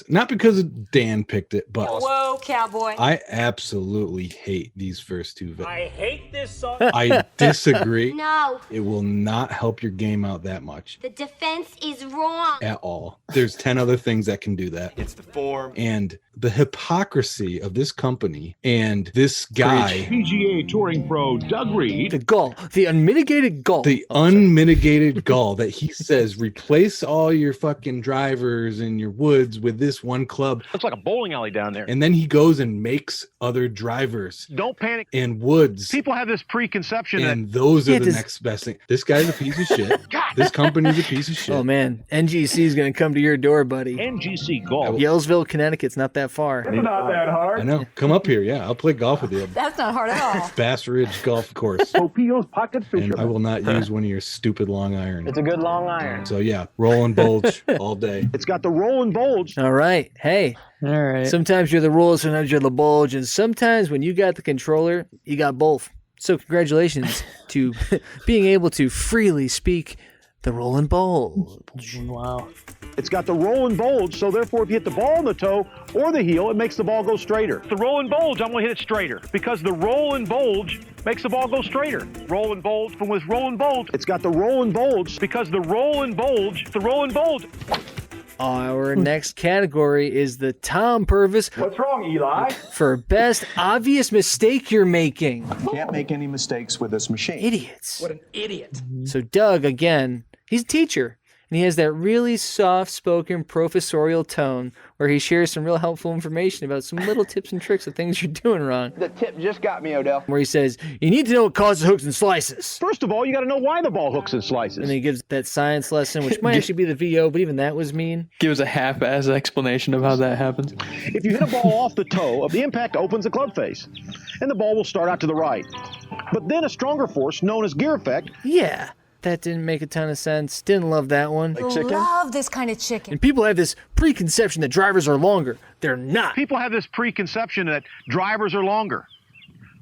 not because Dan picked it, but Whoa, cowboy. I absolutely hate these first two videos. I hate this song. I disagree. No, It will not help your game out that much the defense is wrong. at all. There's 10 other things that can do that. It's the form. And the hypocrisy of this company and this guy, PGA Touring Pro Doug Reed. The gall. The unmitigated gall. the unmitigated gall that he says replace all your fucking drivers in your woods with this one club. Looks like a bowling alley down there. And then he goes and makes other drivers Don't panic. in woods. People have this preconception And those are the this- next best thing. This guy's a piece of shit. This company's a piece of shit. Oh man, NGC is gonna come to your door, buddy. NGC Golf. Yellsville, Connecticut's not that far. not that hard. I know. Come up here. Yeah, I'll play golf with you. That's not hard at all. Bass Ridge Golf Course. Popio's Pocket And Fisherman. I will not use one of your stupid long irons. It's a good long iron. So yeah, roll and bulge all day. It's got the roll and bulge. All right. Hey, All right. sometimes you're the rules, sometimes you're the bulge, and sometimes when you got the controller, you got both. So congratulations to being able to freely speak the roll and bulge. Wow. It's got the roll and bulge, so therefore if you hit the ball in the toe or the heel, it makes the ball go straighter. The roll and bulge, I'm going to hit it straighter because the roll and bulge makes the ball go straighter. Roll and bulge from with roll and bulge. It's got the roll and bulge because the roll and bulge, Our next category is the Tom Purvis What's wrong, Eli? for best obvious mistake you're making. Can't make any mistakes with this machine. Idiots. What an idiot. So Doug, again, he's a teacher, and he has that really soft-spoken professorial tone where he shares some real helpful information about some little tips and tricks of things you're doing wrong. The tip just got me, Odell. Where he says, you need to know what causes hooks and slices. First of all, you got to know why the ball hooks and slices. And then he gives that science lesson, which might actually be the VO, but even that was mean. Give us a half-ass explanation of how that happens. If you hit a ball off the toe, the impact opens the club face, and the ball will start out to the right. But then a stronger force, known as gear effect. Yeah, that didn't make a ton of sense. Didn't love that one. Love this kind of chicken. And people have this preconception that drivers are longer. They're not. People have this preconception that drivers are longer,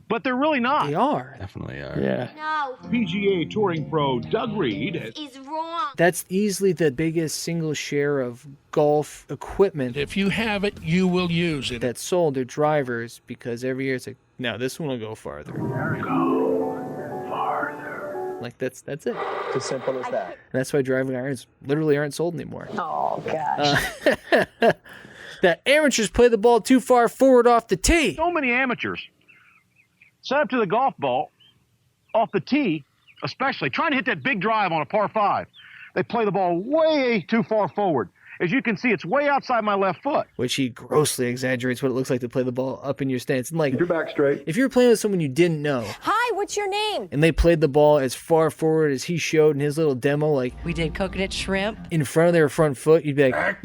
but they're really not. They are. Definitely are. Yeah. No, PGA Touring Pro Doug Reed. is wrong. That's easily the biggest single share of golf equipment. If you have it, you will use it. That's sold to drivers because every year it's like, no, this one will go farther. Like that's it. It's as simple as that. And that's why driving irons literally aren't sold anymore. Oh, gosh. That amateurs play the ball too far forward off the tee. So many amateurs set up to the golf ball off the tee, especially trying to hit that big drive on a par 5. They play the ball way too far forward. As you can see, it's way outside my left foot. Which he grossly exaggerates what it looks like to play the ball up in your stance. And like, Your back straight. if you were playing with someone you didn't know, Hi, what's your name? and they played the ball as far forward as he showed in his little demo, like We did coconut shrimp. in front of their front foot, you'd be like,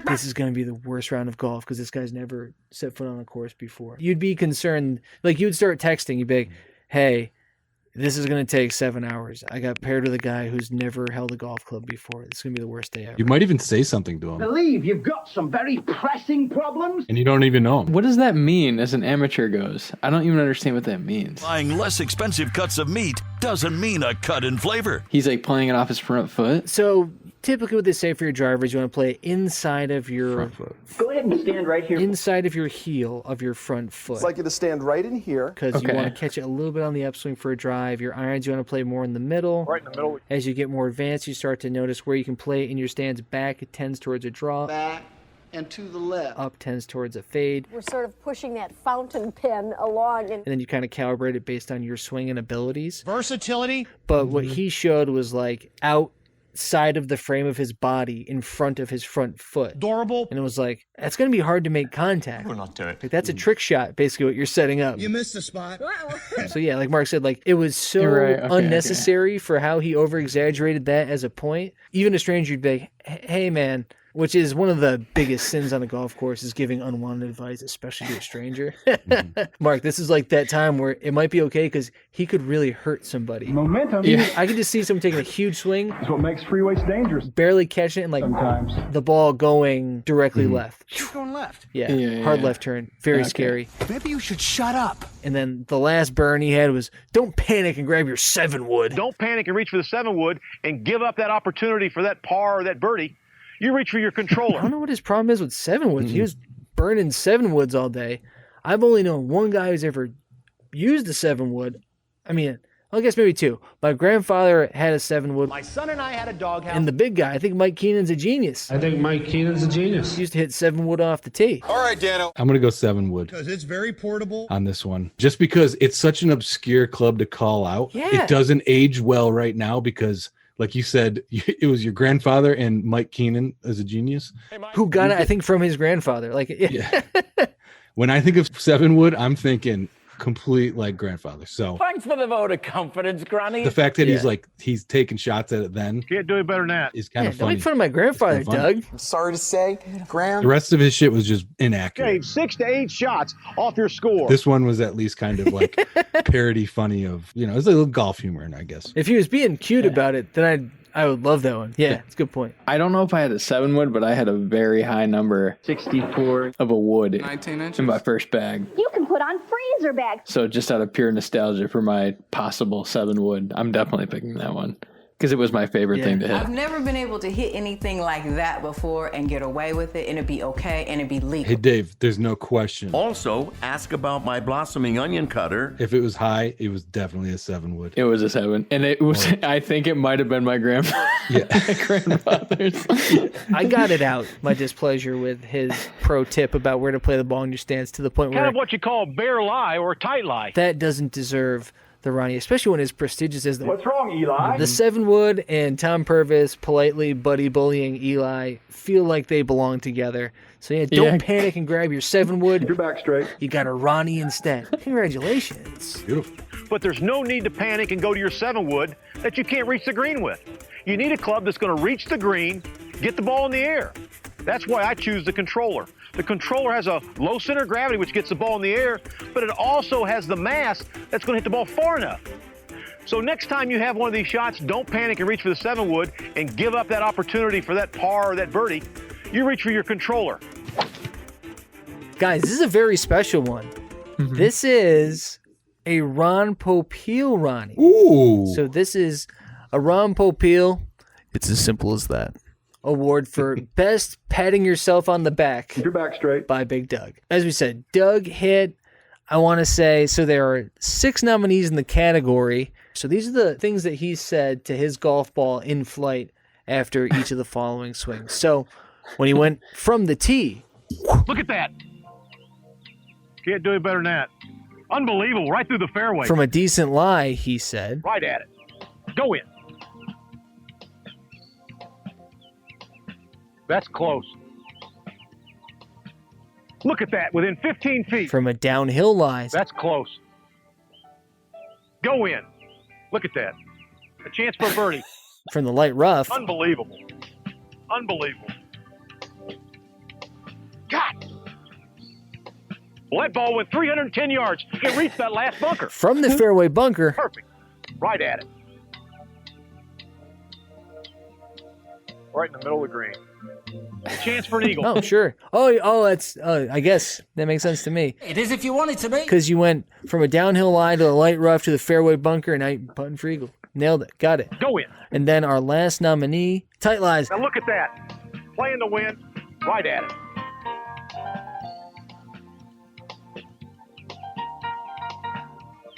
this is going to be the worst round of golf because this guy's never set foot on a course before. You'd be concerned, like you'd start texting, you'd be like, hey, this is going to take 7 hours. I got paired with a guy who's never held a golf club before. It's going to be the worst day ever. You might even say something to him, Believe you've got some very pressing problems. and you don't even know him. What does that mean as an amateur goes? I don't even understand what that means. Buying less expensive cuts of meat doesn't mean a cut in flavor. He's like playing it off his front foot. So typically what they say for your driver is you want to play inside of your Go ahead and stand right here. inside of your heel of your front foot. It's like you to stand right in here. Because you want to catch it a little bit on the upswing for a drive. Your irons, you want to play more in the middle. Right in the middle. As you get more advanced, you start to notice where you can play in your stance. Back, it tends towards a draw. Back and to the left. Up tends towards a fade. We're sort of pushing that fountain pen along. And then you kind of calibrate it based on your swinging abilities. Versatility. But what he showed was like outside of the frame of his body, in front of his front foot. Adorable. And it was like, that's going to be hard to make contact. We're not doing it. Like, that's a trick shot, basically, what you're setting up. You missed the spot. So yeah, like Mark said, like it was so unnecessary for how he over-exaggerated that as a point. Even a stranger would be like, hey man, which is one of the biggest sins on a golf course, is giving unwanted advice, especially to a stranger. Mark, this is like that time where it might be okay because he could really hurt somebody. Momentum. I could just see someone taking a huge swing. Is what makes freeways dangerous. Barely catching it, and like Sometimes. the ball going directly left. She's going left. Hard left turn. Very scary. Maybe you should shut up. And then the last burn he had was, don't panic and grab your 7-wood. Don't panic and reach for the 7-wood and give up that opportunity for that par or that birdie. You reach for your controller. I don't know what his problem is with 7-woods. He was burning 7-woods all day. I've only known one guy who's ever used a 7-wood. I mean, I guess maybe two. My grandfather had a 7-wood. My son and I had a doghouse. And the big guy, I think Mike Keenan's a genius. I think Mike Keenan's a genius. He used to hit 7-wood off the tee. All right, Dano. I'm going to go 7-wood Because it's very portable. on this one. Just because it's such an obscure club to call out. Yeah. It doesn't age well right now because, like you said, it was your grandfather and Mike Keenan as a genius. Who got it, I think, from his grandfather. Like, Yeah. When I think of 7-wood, I'm thinking complete like grandfather. So Thanks for the vote of confidence, Granny. the fact that he's taking shots at it then Can't do it better than that. is kind of don't funny. make fun of my grandfather, Doug. I'm sorry to say, Graham. The rest of his shit was just inaccurate. Save 6 to 8 shots off your score. This one was at least kind of like parody funny of, it's a little golf humor, I guess. If he was being cute about it, then I would love that one. Yeah, it's a good point. I don't know if I had a 7-wood, but I had a very high number, 64. of a wood 19 inches. in my first bag. You can put on freezer bags. So just out of pure nostalgia for my possible 7-wood, I'm definitely picking that one because it was my favorite thing to hit. I've never been able to hit anything like that before and get away with it, and it'd be okay, and it'd be legal. Hey, Dave, there's no question. Also, ask about my blossoming onion cutter. If it was high, it was definitely a 7-wood. It was a 7, and it was. I think it might have been my grandfather's. I got it out, my displeasure with his pro tip about where to play the ball in your stance to the point Kind where of what you call a bare lie or a tight lie. that doesn't deserve the Ronnie, especially when as prestigious as the What's wrong, Eli? The 7-wood and Tom Purvis politely buddy bullying Eli feel like they belong together. So don't panic and grab your 7-wood. You're back straight. You got a Ronnie instead. Congratulations. Beautiful. But there's no need to panic and go to your 7-wood that you can't reach the green with. You need a club that's going to reach the green, get the ball in the air. That's why I choose the controller. The controller has a low center of gravity, which gets the ball in the air, but it also has the mass that's going to hit the ball far enough. So next time you have one of these shots, don't panic and reach for the 7-wood and give up that opportunity for that par or that birdie. You reach for your controller. Guys, this is a very special one. This is a Ron Popeil Ronnie. Ooh. So this is a Ron Popeil It's as simple as that. award for best patting yourself on the back. You're back straight. By Big Doug. As we said, Doug hit, I want to say, so there are 6 nominees in the category. So these are the things that he said to his golf ball in flight after each of the following swings. So when he went from the tee. Look at that. Can't do it better than that. Unbelievable. Right through the fairway. From a decent lie, he said. Right at it. Go in. That's close. Look at that, within 15 feet. From a downhill lie. That's close. Go in. Look at that. A chance for a birdie. From the light rough. Unbelievable. Unbelievable. God. Well, that ball went 310 yards. It reached that last bunker. From the fairway bunker. Perfect. Right at it. Right in the middle of the green. A chance for an eagle. Oh, sure. That's, I guess that makes sense to me. It is if you want it to be. Because you went from a downhill line to the light rough to the fairway bunker, and now you're putting for eagle. nailed it. Got it. Go in. And then our last nominee, Tight Lies. Now look at that. Play in the wind, right at it.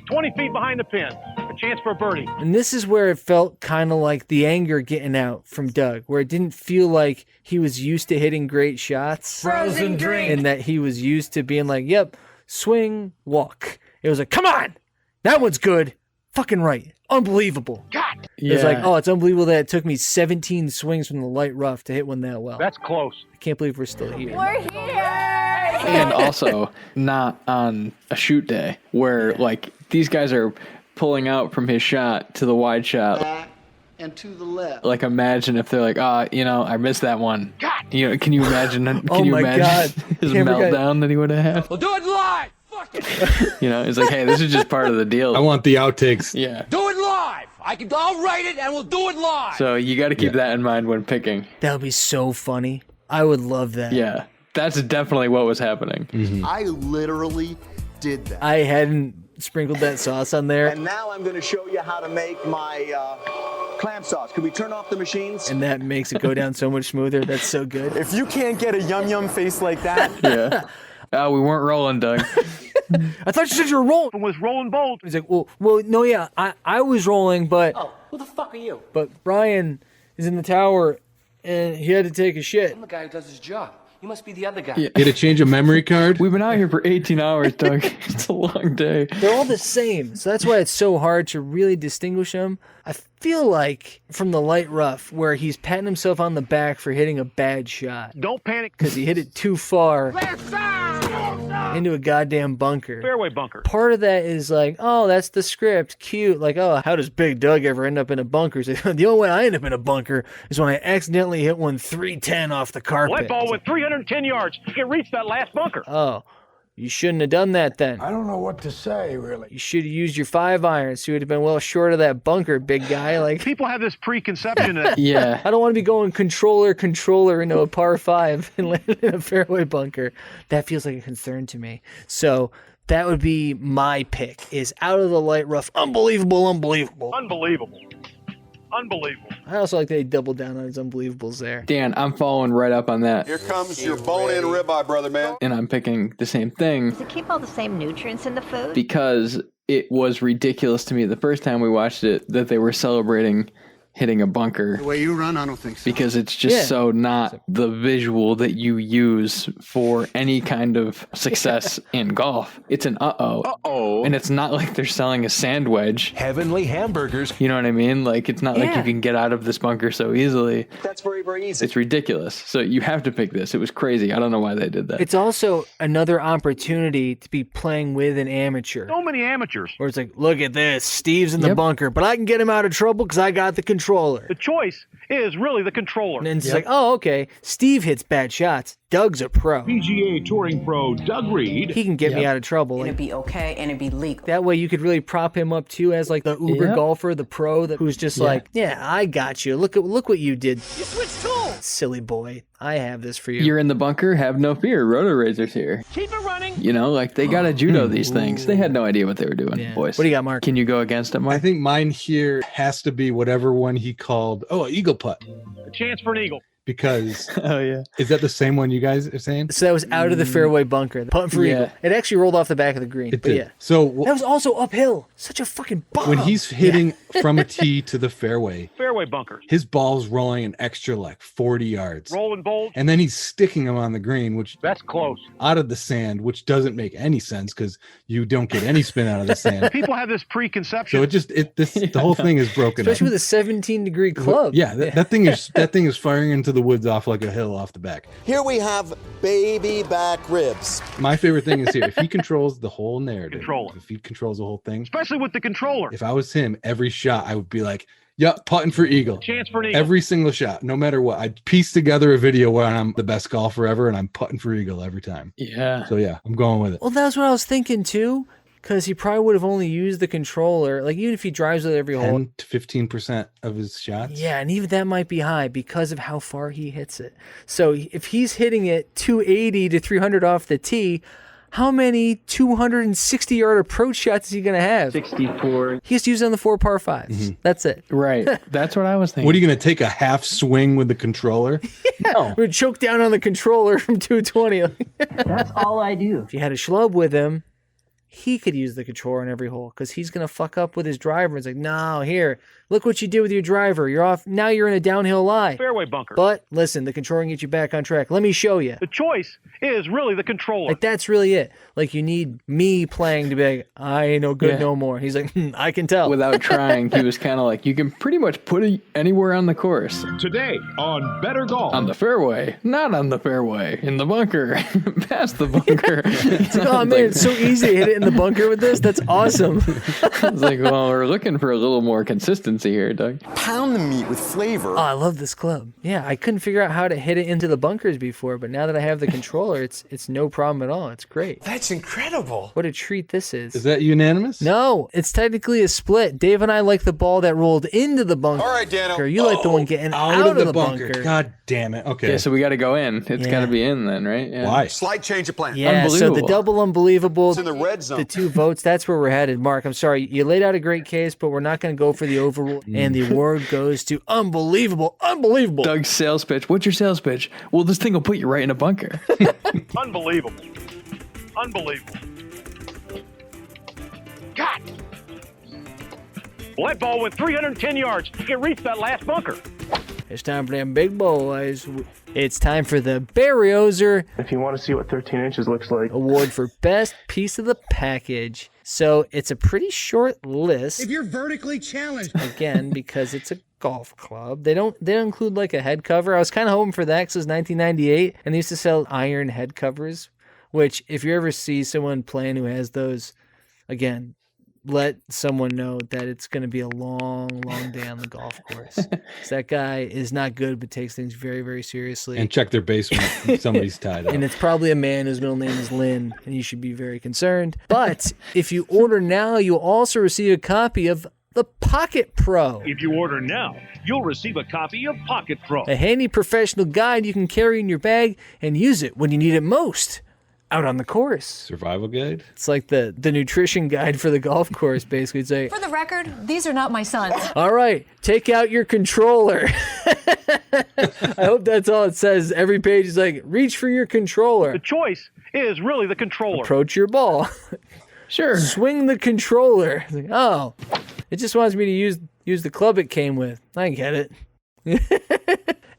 "20 feet behind the pin. A chance for a birdie." And this is where it felt kind of like the anger getting out from Doug, where it didn't feel like he was used to hitting great shots. Frozen drink. And that he was used to being like, yep, swing, walk. It was like, come on, that one's good. Fucking right. Unbelievable. God. It was like, oh, it's unbelievable that it took me 17 swings from the light rough to hit one that well. That's close. I can't believe we're still here. We're here. And also not on a shoot day where like these guys are pulling out from his shot to the wide shot. And to the left. Like imagine if they're like, I missed that one. God. Can you imagine? Oh my God. His meltdown that he would have had? We'll do it live. Fuck it. It's like, hey, this is just part of the deal. I want the outtakes. Yeah. Do it live. I'll write it and we'll do it live. So you got to keep that in mind when picking. That would be so funny. I would love that. Yeah. That's definitely what was happening. Mm-hmm. I literally did that. I hadn't sprinkled that sauce on there. And now I'm going to show you how to make my clam sauce. Can we turn off the machines? And that makes it go down so much smoother. That's so good. If you can't get a yum face like that. Yeah. We weren't rolling, Doug. I thought you said you were rolling. It was rolling bold. He's like, well, no, yeah, I was rolling, but... Oh, who the fuck are you? But Brian is in the tower, and he had to take a shit. I'm the guy who does his job. You must be the other guy. Yeah. Get a change of memory card? We've been out here for 18 hours, Doug. It's a long day. They're all the same, so that's why it's so hard to really distinguish them. I feel like from the light rough, where he's patting himself on the back for hitting a bad shot. Don't panic. Because he hit it too far into a goddamn bunker. Fairway bunker. Part of that is like, oh, that's the script. Cute. Like, oh, how does Big Doug ever end up in a bunker? So the only way I end up in a bunker is when I accidentally hit one 310 off the carpet. That ball went 310 yards. It reached that last bunker. Oh, you shouldn't have done that then. I don't know what to say, really. You should have used your 5-iron, so you would have been well short of that bunker, big guy. Like, people have this preconception that yeah, I don't want to be going controller into a par 5 and landing in a fairway bunker. That feels like a concern to me. So that would be my pick. Is out of the light rough. Unbelievable. Unbelievable. I also like that he doubled down on his unbelievables there. Dan, I'm following right up on that. Here comes your bone-in ribeye, brother, man. And I'm picking the same thing. Does it keep all the same nutrients in the food? Because it was ridiculous to me the first time we watched it that they were celebrating hitting a bunker. The way you run, I don't think so. Because it's just so not the visual that you use for any kind of success in golf. It's an uh-oh. And it's not like they're selling a sand wedge. Heavenly hamburgers. You know what I mean? Like, it's not like you can get out of this bunker so easily. That's very, very easy. It's ridiculous. So you have to pick this. It was crazy. I don't know why they did that. It's also another opportunity to be playing with an amateur. So many amateurs. Where it's like, look at this. Steve's in the bunker, but I can get him out of trouble because I got the controller. The choice is really the controller. And it's like, oh, okay. Steve hits bad shots. Doug's a pro. PGA Touring Pro Doug Reed. He can get me out of trouble. It'd be okay and it'd be legal. That way you could really prop him up too as like the uber golfer, the pro who's just like, yeah, I got you. Look what you did. You switched tools. Silly boy. I have this for you. You're in the bunker. Have no fear. Roto Razor's here. Keep it running. You know, like they got to judo these things. They had no idea what they were doing, boys. What do you got, Mark? Can you go against it, Mark? I think mine here has to be whatever one he called, eagle putt. A chance for an eagle. Because yeah, is that the same one you guys are saying? So that was out of the fairway bunker, the punt for eagle. It actually rolled off the back of the green. It did. Yeah. So that was also uphill. Such a fucking bomb. When he's hitting from a tee to the fairway bunker, his ball's rolling an extra like 40 yards. Rolling bold. And then he's sticking them on the green, which that's close. Out of the sand, which doesn't make any sense because you don't get any spin out of the sand. People have this preconception. So the whole thing is broken Especially up. with a 17-degree club. Yeah, that thing is firing into the woods off like a hill off the back. Here we have baby back ribs. My favorite thing is here. If he controls the whole narrative, Controller. if he controls the whole thing, especially with the controller. If I was him, every shot I would be like, putting for eagle. Chance for an eagle. Every single shot, no matter what. I'd piece together a video where I'm the best golfer ever and I'm putting for eagle every time. Yeah. So yeah, I'm going with it. Well, that's what I was thinking too. Because he probably would have only used the controller, like even if he drives with every hole. 10 to 15% of his shots. Yeah, and even that might be high because of how far he hits it. So if he's hitting it 280 to 300 off the tee, How many 260-yard approach shots is he going to have? 64. He has to use it on the 4 par 5s. That's it. Right. That's what I was thinking. What are you going to take a half swing with the controller? No. We'd choke down on the controller from 220. That's all I do. If you had a schlub with him, he could use the controller on every hole because he's going to fuck up with his driver. It's like, no, here, look what you did with your driver. You're off. Now you're in a downhill lie. Fairway bunker. But listen, the controller can get you back on track. Let me show you. The choice is really the controller. Like, that's really it. Like, you need me playing to be like, I ain't no good no more. He's like, I can tell. Without trying, he was kind of like, you can pretty much put it anywhere on the course. Today on Better Golf. On the fairway, not on the fairway, in the bunker, past the bunker. It's like, oh, man, it's so easy to hit it in the bunker with this. That's awesome. It's like, well, we're looking for a little more consistency here, Doug. Pound the meat with flavor. Oh, I love this club. Yeah, I couldn't figure out how to hit it into the bunkers before, but now that I have the controller, it's no problem at all. It's great. That's incredible. What a treat this is. Is that unanimous? No, it's technically a split. Dave and I like the ball that rolled into the bunker. All right, Dano. You like the one getting out of the bunker. God damn it. Okay. Yeah, so we got to go in. It's got to be in then, right? Yeah. Why? Slight change of plan. Yeah, so the double unbelievable, It's in the red zone. the 2 votes, that's where we're headed. Mark, I'm sorry. You laid out a great case, but we're not going to go for the overrule. And the award goes to unbelievable. Doug's sales pitch. What's your sales pitch? Well, this thing will put you right in a bunker. Unbelievable. God. Well, that ball went 310 yards. It reached that last bunker. It's time for them big boys. It's time for the Barriozer If you want to see what 13 inches looks like. Award for Best Piece of the Package. So it's a pretty short list. If you're vertically challenged. Again, because it's a golf club. They don't include like a head cover. I was kind of hoping for that because it was 1998 and they used to sell iron head covers, which if you ever see someone playing who has those, again, let someone know that it's going to be a long, long day on the golf course. That guy is not good, but takes things very, very seriously. And check their basement if somebody's tied up. And it's probably a man whose middle name is Lynn, and you should be very concerned. But if you order now, you'll also receive a copy of the Pocket Pro. If you order now, you'll receive a copy of Pocket Pro. A handy professional guide you can carry in your bag and use it when you need it most. Out on the course. Survival guide? It's like the nutrition guide for the golf course, basically. It's like, For the record, these are not my sons. all right, take out your controller. I hope that's all it says. Every page is like, reach for your controller. The choice is really the controller. Approach your ball. Sure. Swing the controller. It's like, oh, it just wants me to use the club it came with. I get it.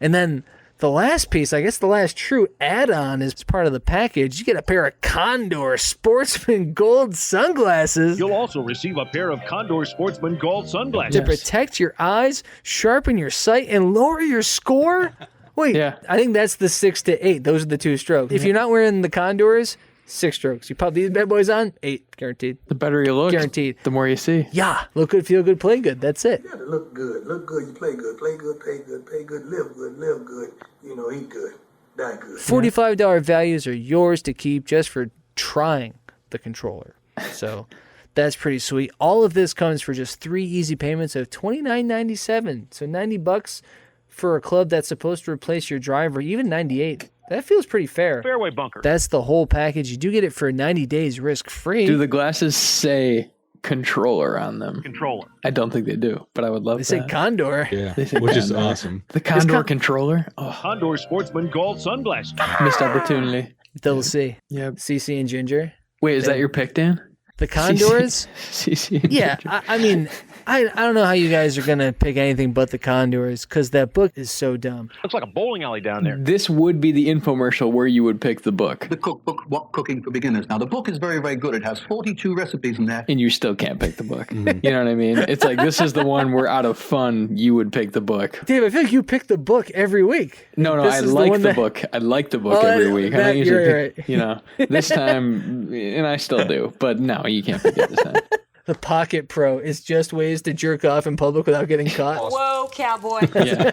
And then the last piece, I guess the last true add-on is part of the package. You get a pair of Condor Sportsman Gold sunglasses. You'll also receive a pair of Condor Sportsman Gold sunglasses. To protect your eyes, sharpen your sight, and lower your score? Wait, I think that's the 6 to 8. Those are the 2 strokes. If you're not wearing the Condors, 6 strokes. You pop these bad boys on, 8, guaranteed. The better you look, guaranteed. The more you see. Yeah, look good, feel good, play good. That's it. You gotta look good, you play good, pay good, pay good, live good, you know, eat good, die good. $45 values are yours to keep just for trying the controller. So that's pretty sweet. All of this comes for just 3 easy payments of $29.97. So $90 for a club that's supposed to replace your driver, even $98. That feels pretty fair. Fairway bunker. That's the whole package. You do get it for 90 days risk-free. Do the glasses say controller on them? Controller. I don't think they do, but I would love They that. say Condor. Yeah, They say which is Condor. awesome. The Condor controller? Oh, Condor Sportsman Gold sunglasses. missed opportunity. Double C. Yep. CC and Ginger. Wait, is that your pick, Dan? The Condors? CC and Yeah, Ginger. I mean, I don't know how you guys are going to pick anything but the Condors because that book is so dumb. Looks like a bowling alley down there. This would be the infomercial where you would pick the book. The cookbook, What Cooking for Beginners. Now, the book is very, very good. It has 42 recipes in there. And you still can't pick the book. You know what I mean? It's like, this is the one where out of fun, you would pick the book. Dave, I feel like you pick the book every week. No, This I is like one the that- book. I like the book Oh, every week. I that- don't usually you're pick, you know, this time, and I still do, but no, you can't pick it this time. The Pocket Pro is just ways to jerk off in public without getting caught. Whoa, cowboy. Yeah.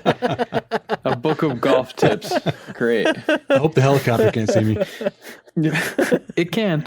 A book of golf tips. Great. I hope the helicopter can't see me. It can.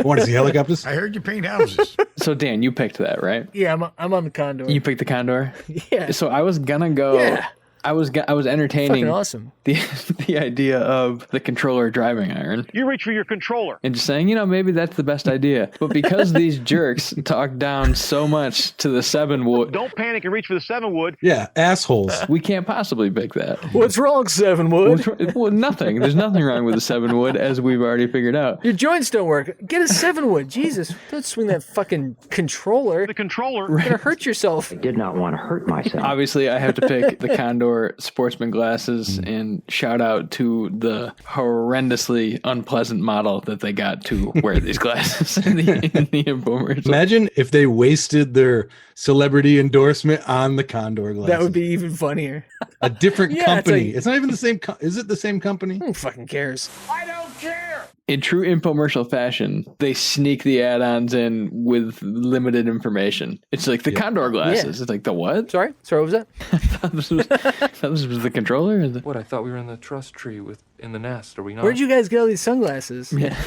Want to see helicopters? I heard you paint houses. So Dan, you picked that, right? Yeah, I'm on the Condor. You picked the Condor? Yeah. So I was gonna go. Yeah. I was entertaining Fucking awesome. the idea of the controller driving iron. You reach for your controller. And just saying, maybe that's the best idea. But because these jerks talk down so much to the 7 wood. Don't panic and reach for the 7 wood. Yeah, assholes. We can't possibly pick that. What's wrong, 7 wood? Well, nothing. There's nothing wrong with the 7 wood, as we've already figured out. Your joints don't work. Get a 7 wood. Jesus, don't swing that fucking controller. The controller. You're gonna hurt yourself. I did not want to hurt myself. Obviously, I have to pick the Condor sportsman glasses, and shout out to the horrendously unpleasant model that they got to wear these glasses in the infomercial. Imagine if they wasted their celebrity endorsement on the Condor glasses. That would be even funnier. A different Yeah, company. it's It's not even the same. Is it the same company? Who fucking cares? I don't care. In true infomercial fashion, they sneak the add-ons in with limited information. It's like the Condor glasses. Yeah. It's like the what? Sorry, what was that? I thought this was the controller. Or the... What? I thought we were in the trust tree in the nest. Are we not? Where'd you guys get all these sunglasses? Yeah.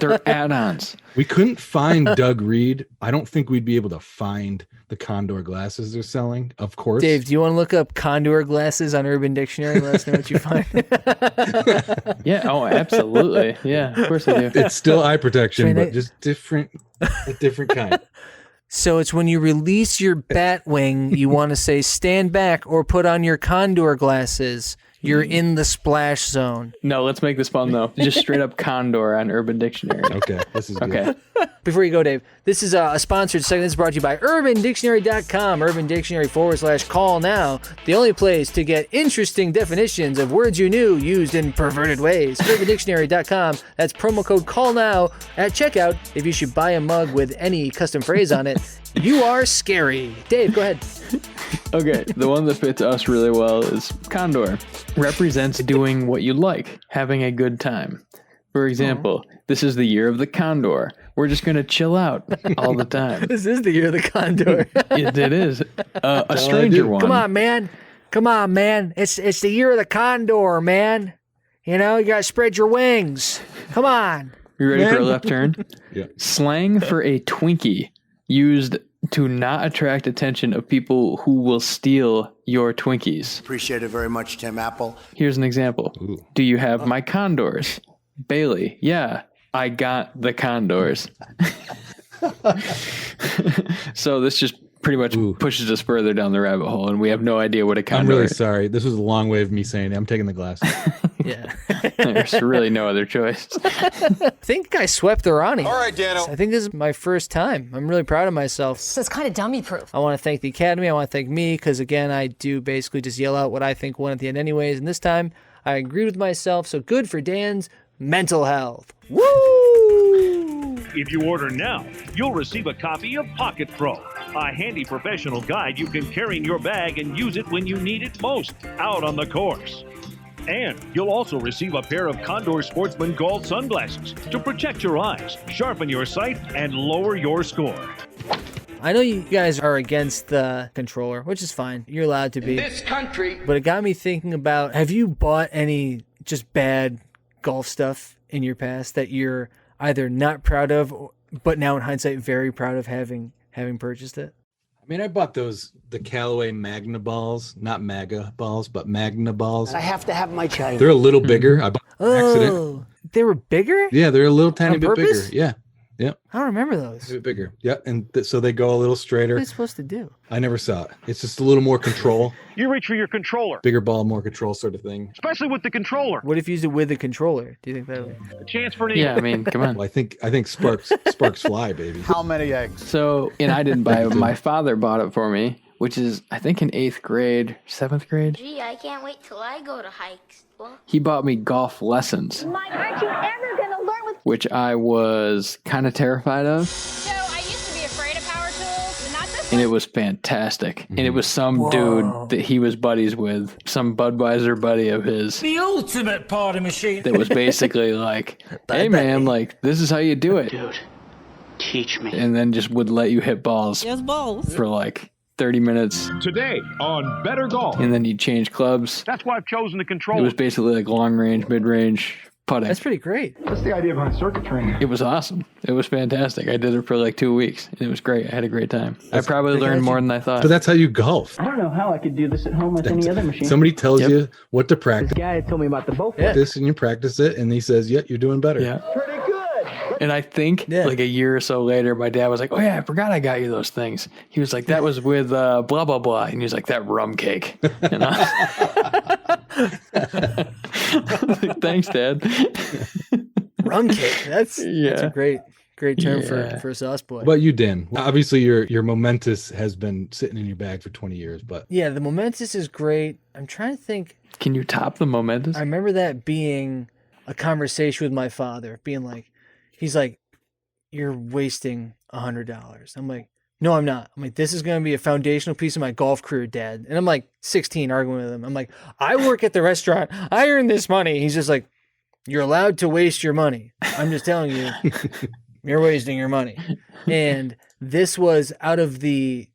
They're add-ons. We couldn't find Doug Reed. I don't think we'd be able to find the Condor glasses they're selling. Of course. Dave, do you want to look up Condor glasses on Urban Dictionary and let us know what you find? Yeah. Oh, absolutely. Yeah. Of course I do. It's still eye protection, Trying to- but just a different kind. So it's when you release your bat wing, you want to say stand back or put on your Condor glasses. You're in the splash zone. No, let's make this fun though. Just straight up Condor on Urban Dictionary. Okay, this is good. Okay. Before you go, Dave, this is a sponsored segment. This is brought to you by UrbanDictionary.com. Urban Dictionary /call now. The only place to get interesting definitions of words you knew used in perverted ways. UrbanDictionary.com. That's promo code call now at checkout. If you should buy a mug with any custom phrase on it, you are scary. Dave, go ahead. Okay, the one that fits us really well is Condor. Represents doing what you like, having a good time. For example, this is the year of the Condor. We're just going to chill out all the time. This is the year of the Condor. It is. A stranger one. Come on, man. Come on, man. It's the year of the Condor, man. You know, you got to spread your wings. Come on. You ready for a left turn? Yeah. Slang for a Twinkie used to not attract attention of people who will steal your Twinkies. Appreciate it very much, Tim Apple. Here's an example. Ooh. Do you have my Condors? Bailey, yeah, I got the Condors. So this just pretty much pushes us further down the rabbit hole, and we have no idea what a Condor I'm really sorry. This was a long way of me saying it. I'm taking the glasses. Yeah. There's really no other choice. I think I swept the Ronnie. All right, Dano. I think this is my first time. I'm really proud of myself. So it's kind of dummy proof. I want to thank the Academy. I want to thank me because, again, I do basically just yell out what I think won at the end anyways. And this time, I agreed with myself. So good for Dan's mental health. Woo! If you order now, you'll receive a copy of Pocket Pro, a handy professional guide you can carry in your bag and use it when you need it most, out on the course. And you'll also receive a pair of Condor Sportsman Gold sunglasses to protect your eyes, sharpen your sight, and lower your score. I know you guys are against the controller, which is fine. You're allowed to be. In this country. But it got me thinking about, have you bought any just bad golf stuff in your past that you're either not proud of, but now in hindsight very proud of having purchased it? I mean, I bought the Callaway Magna balls, not MAGA balls, but Magna balls. I have to have my China. They're a little bigger. I bought them by accident. Oh, they were bigger? Yeah, they're a little tiny On bit purpose? bigger. Yeah. Yep. I don't remember those. A bit bigger. Yeah, and so they go a little straighter. What are they supposed to do? I never saw it. It's just a little more control. You reach for your controller. Bigger ball, more control sort of thing. Especially with the controller. What if you used it with the controller? Do you think that would... A chance for an Yeah, I mean, come on. Well, I think sparks fly, baby. How many eggs? So, and I didn't buy it. My father bought it for me, which is, I think, in 8th grade, 7th grade. Gee, I can't wait till I go to hikes. Well, He bought me golf lessons, Mike, aren't you ever going to learn with... which I was kind of terrified of. so I used to be afraid of power tools, but not this And it was fantastic. And it was some dude that he was buddies with, some Budweiser buddy of his. The ultimate party machine. That was basically like, hey man, like, this is how you do it. Dude, teach me. And then just would let you hit balls. Yes, balls. For like 30 minutes. Today on Better Golf. And then you'd change clubs. That's why I've chosen the It controller. was basically like long range, mid range, putting. That's pretty great. What's the idea behind circuit training? It was awesome. It was fantastic. I did it for like 2 weeks, and it was great. I had a great time. I probably learned more than I thought. But that's how you golf. I don't know how I could do this at home with any other machine. Somebody tells you what to practice. This guy told me about the boat. This and you practice it, and he says, "Yeah, you're doing better." Yeah. And I think like a year or so later, my dad was like, "Oh yeah, I forgot I got you those things." He was like, "That was with blah blah blah," and he was like, "That rum cake." And I was like, "Thanks, Dad." Rum cake. That's a great term for a sauce boy. But you, Dan, obviously your Momentous has been sitting in your bag for 20 years. But yeah, the Momentous is great. I'm trying to think. Can you top the Momentous? I remember that being a conversation with my father, being like, he's like, "You're wasting $100." I'm like, "No, I'm not." I'm like, "This is going to be a foundational piece of my golf career, Dad." And I'm like 16 arguing with him. I'm like, "I work at the restaurant. I earn this money." He's just like, "You're allowed to waste your money. I'm just telling you, you're wasting your money." And this was out of the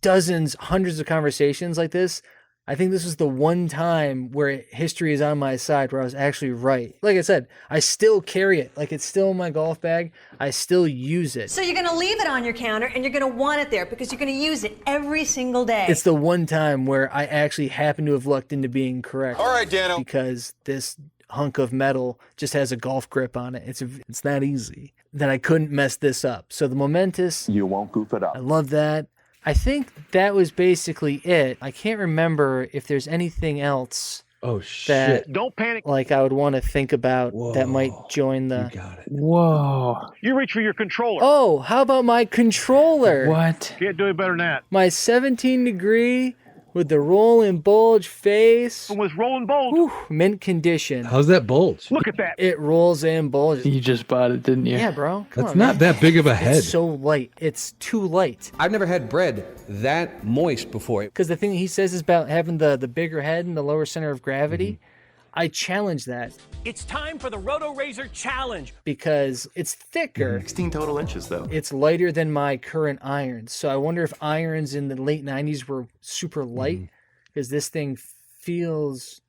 dozens, hundreds of conversations like this. I think this was the one time where history is on my side, where I was actually right. Like I said, I still carry it. Like, it's still in my golf bag. I still use it. So you're going to leave it on your counter and you're going to want it there because you're going to use it every single day. It's the one time where I actually happen to have lucked into being correct. All right, Dano. Because this hunk of metal just has a golf grip on it. It's that easy that I couldn't mess this up. So the Momentous, you won't goof it up. I love that. I think that was basically it. I can't remember if there's anything else. Oh shit! That, don't panic. Like I would want to think about that might join the. You got it. Whoa! You reach for your controller. Oh, how about my controller? What? Can't do any better than that. My 17-degree with the roll and bulge face. With roll and bulge. Whew, mint condition. How's that bulge? Look at that. It rolls and bulges. You just bought it, didn't you? Yeah, bro. Come That's on, not man. that big of a head. It's so light. It's too light. I've never had bread that moist before. Because the thing he says is about having the bigger head and the lower center of gravity. I challenge that. It's time for the Roto Razor Challenge. Because it's thicker. 16 total inches, though. It's lighter than my current irons. So I wonder if irons in the late 90s were super light. Because this thing feels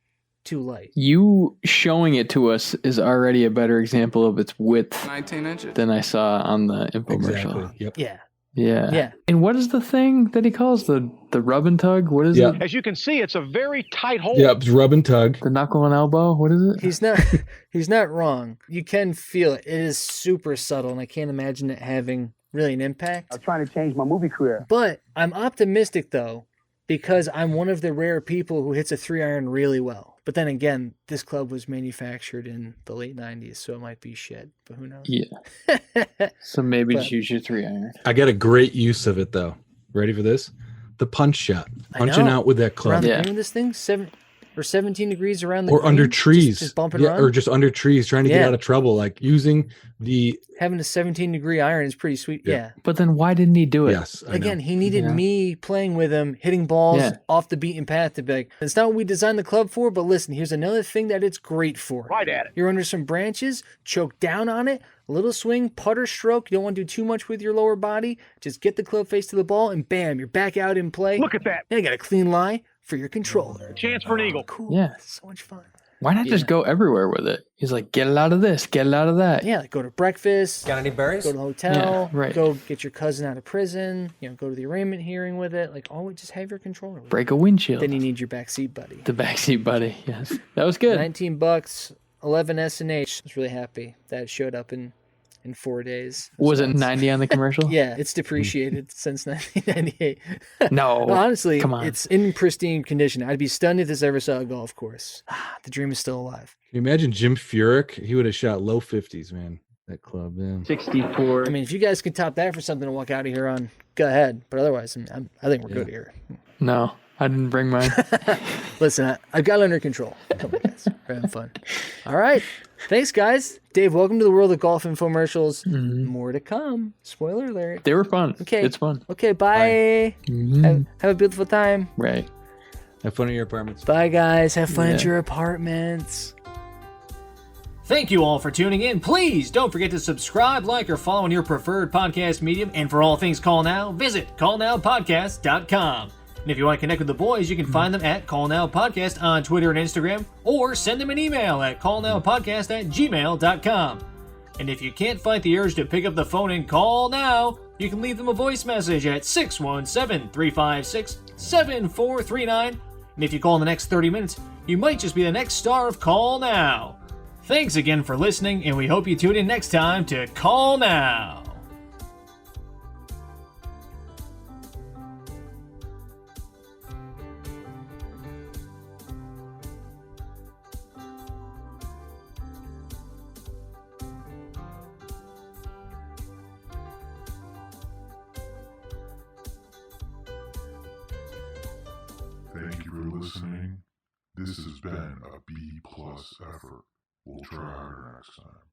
too light. You showing it to us is already a better example of its width 19 inches. than I saw on the infomercial. Exactly. Yep. Yeah. Yeah. Yeah. And what is the thing that he calls the rub and tug? What is it? As you can see, it's a very tight hole. Yep, it's rub and tug. The knuckle and elbow? What is it? He's not wrong. You can feel it. It is super subtle, and I can't imagine it having really an impact. I'm trying to change my movie career. But I'm optimistic, though, because I'm one of the rare people who hits a 3-iron really well. But then again, this club was manufactured in the late 90s, so it might be shit, but who knows? Yeah. So maybe just use your 3-iron. I got a great use of it, though. Ready for this? The punch shot. Punching out with that club. Around the green with this thing? 17 degrees around the or green, under trees. Just bump and run? Or just under trees, trying to get out of trouble. Like using the... Having a 17-degree iron is pretty sweet. Yeah. But then why didn't he do it? Yes. Again, he needed me playing with him, hitting balls off the beaten path to be like, it's not what we designed the club for, but listen, here's another thing that it's great for. Right at it. You're under some branches, choke down on it, a little swing, putter stroke. You don't want to do too much with your lower body. Just get the club face to the ball, and bam, you're back out in play. Look at that. Now you got a clean lie for your controller. Chance for an eagle. Cool. Yeah. So much fun. Why not just go everywhere with it? He's like, get it out of this, get it out of that. Yeah, like go to breakfast. Got any berries? Go to the hotel. Yeah, right. Go get your cousin out of prison. Go to the arraignment hearing with it. Like, always just have your controller with Break a windshield. Then you need your backseat buddy. The backseat buddy, yes. That was good. $19, 11 S&H. I was really happy that it showed up in 4 days. Was it 90 on the commercial? Yeah, it's depreciated since 1998. No, honestly, come on. It's in pristine condition. I'd be stunned if this ever saw a golf course. The dream is still alive. Can you imagine Jim Furyk? He would have shot low 50s, man. That club, yeah. 64. I mean, if you guys can top that for something to walk out of here on, go ahead. But otherwise, I think we're good here. No, I didn't bring mine. Listen, I've got it under control. Come on, guys. We're having fun. All right. Thanks, guys. Dave, welcome to the world of golf infomercials. More to come. Spoiler alert. They were fun. Okay. It's fun. Okay, bye. Have a beautiful time. Right. Have fun at your apartments. Bye, guys. Have fun at your apartments. Thank you all for tuning in. Please don't forget to subscribe, like, or follow on your preferred podcast medium. And for all things Call Now, visit callnowpodcast.com. And if you want to connect with the boys, you can find them at Call Now Podcast on Twitter and Instagram, or send them an email at callnowpodcast@gmail.com. And if you can't fight the urge to pick up the phone and call now, you can leave them a voice message at 617-356-7439. And if you call in the next 30 minutes, you might just be the next star of Call Now. Thanks again for listening, and we hope you tune in next time to Call Now. Thank you for listening. This has been a B+ effort. We'll try harder next time.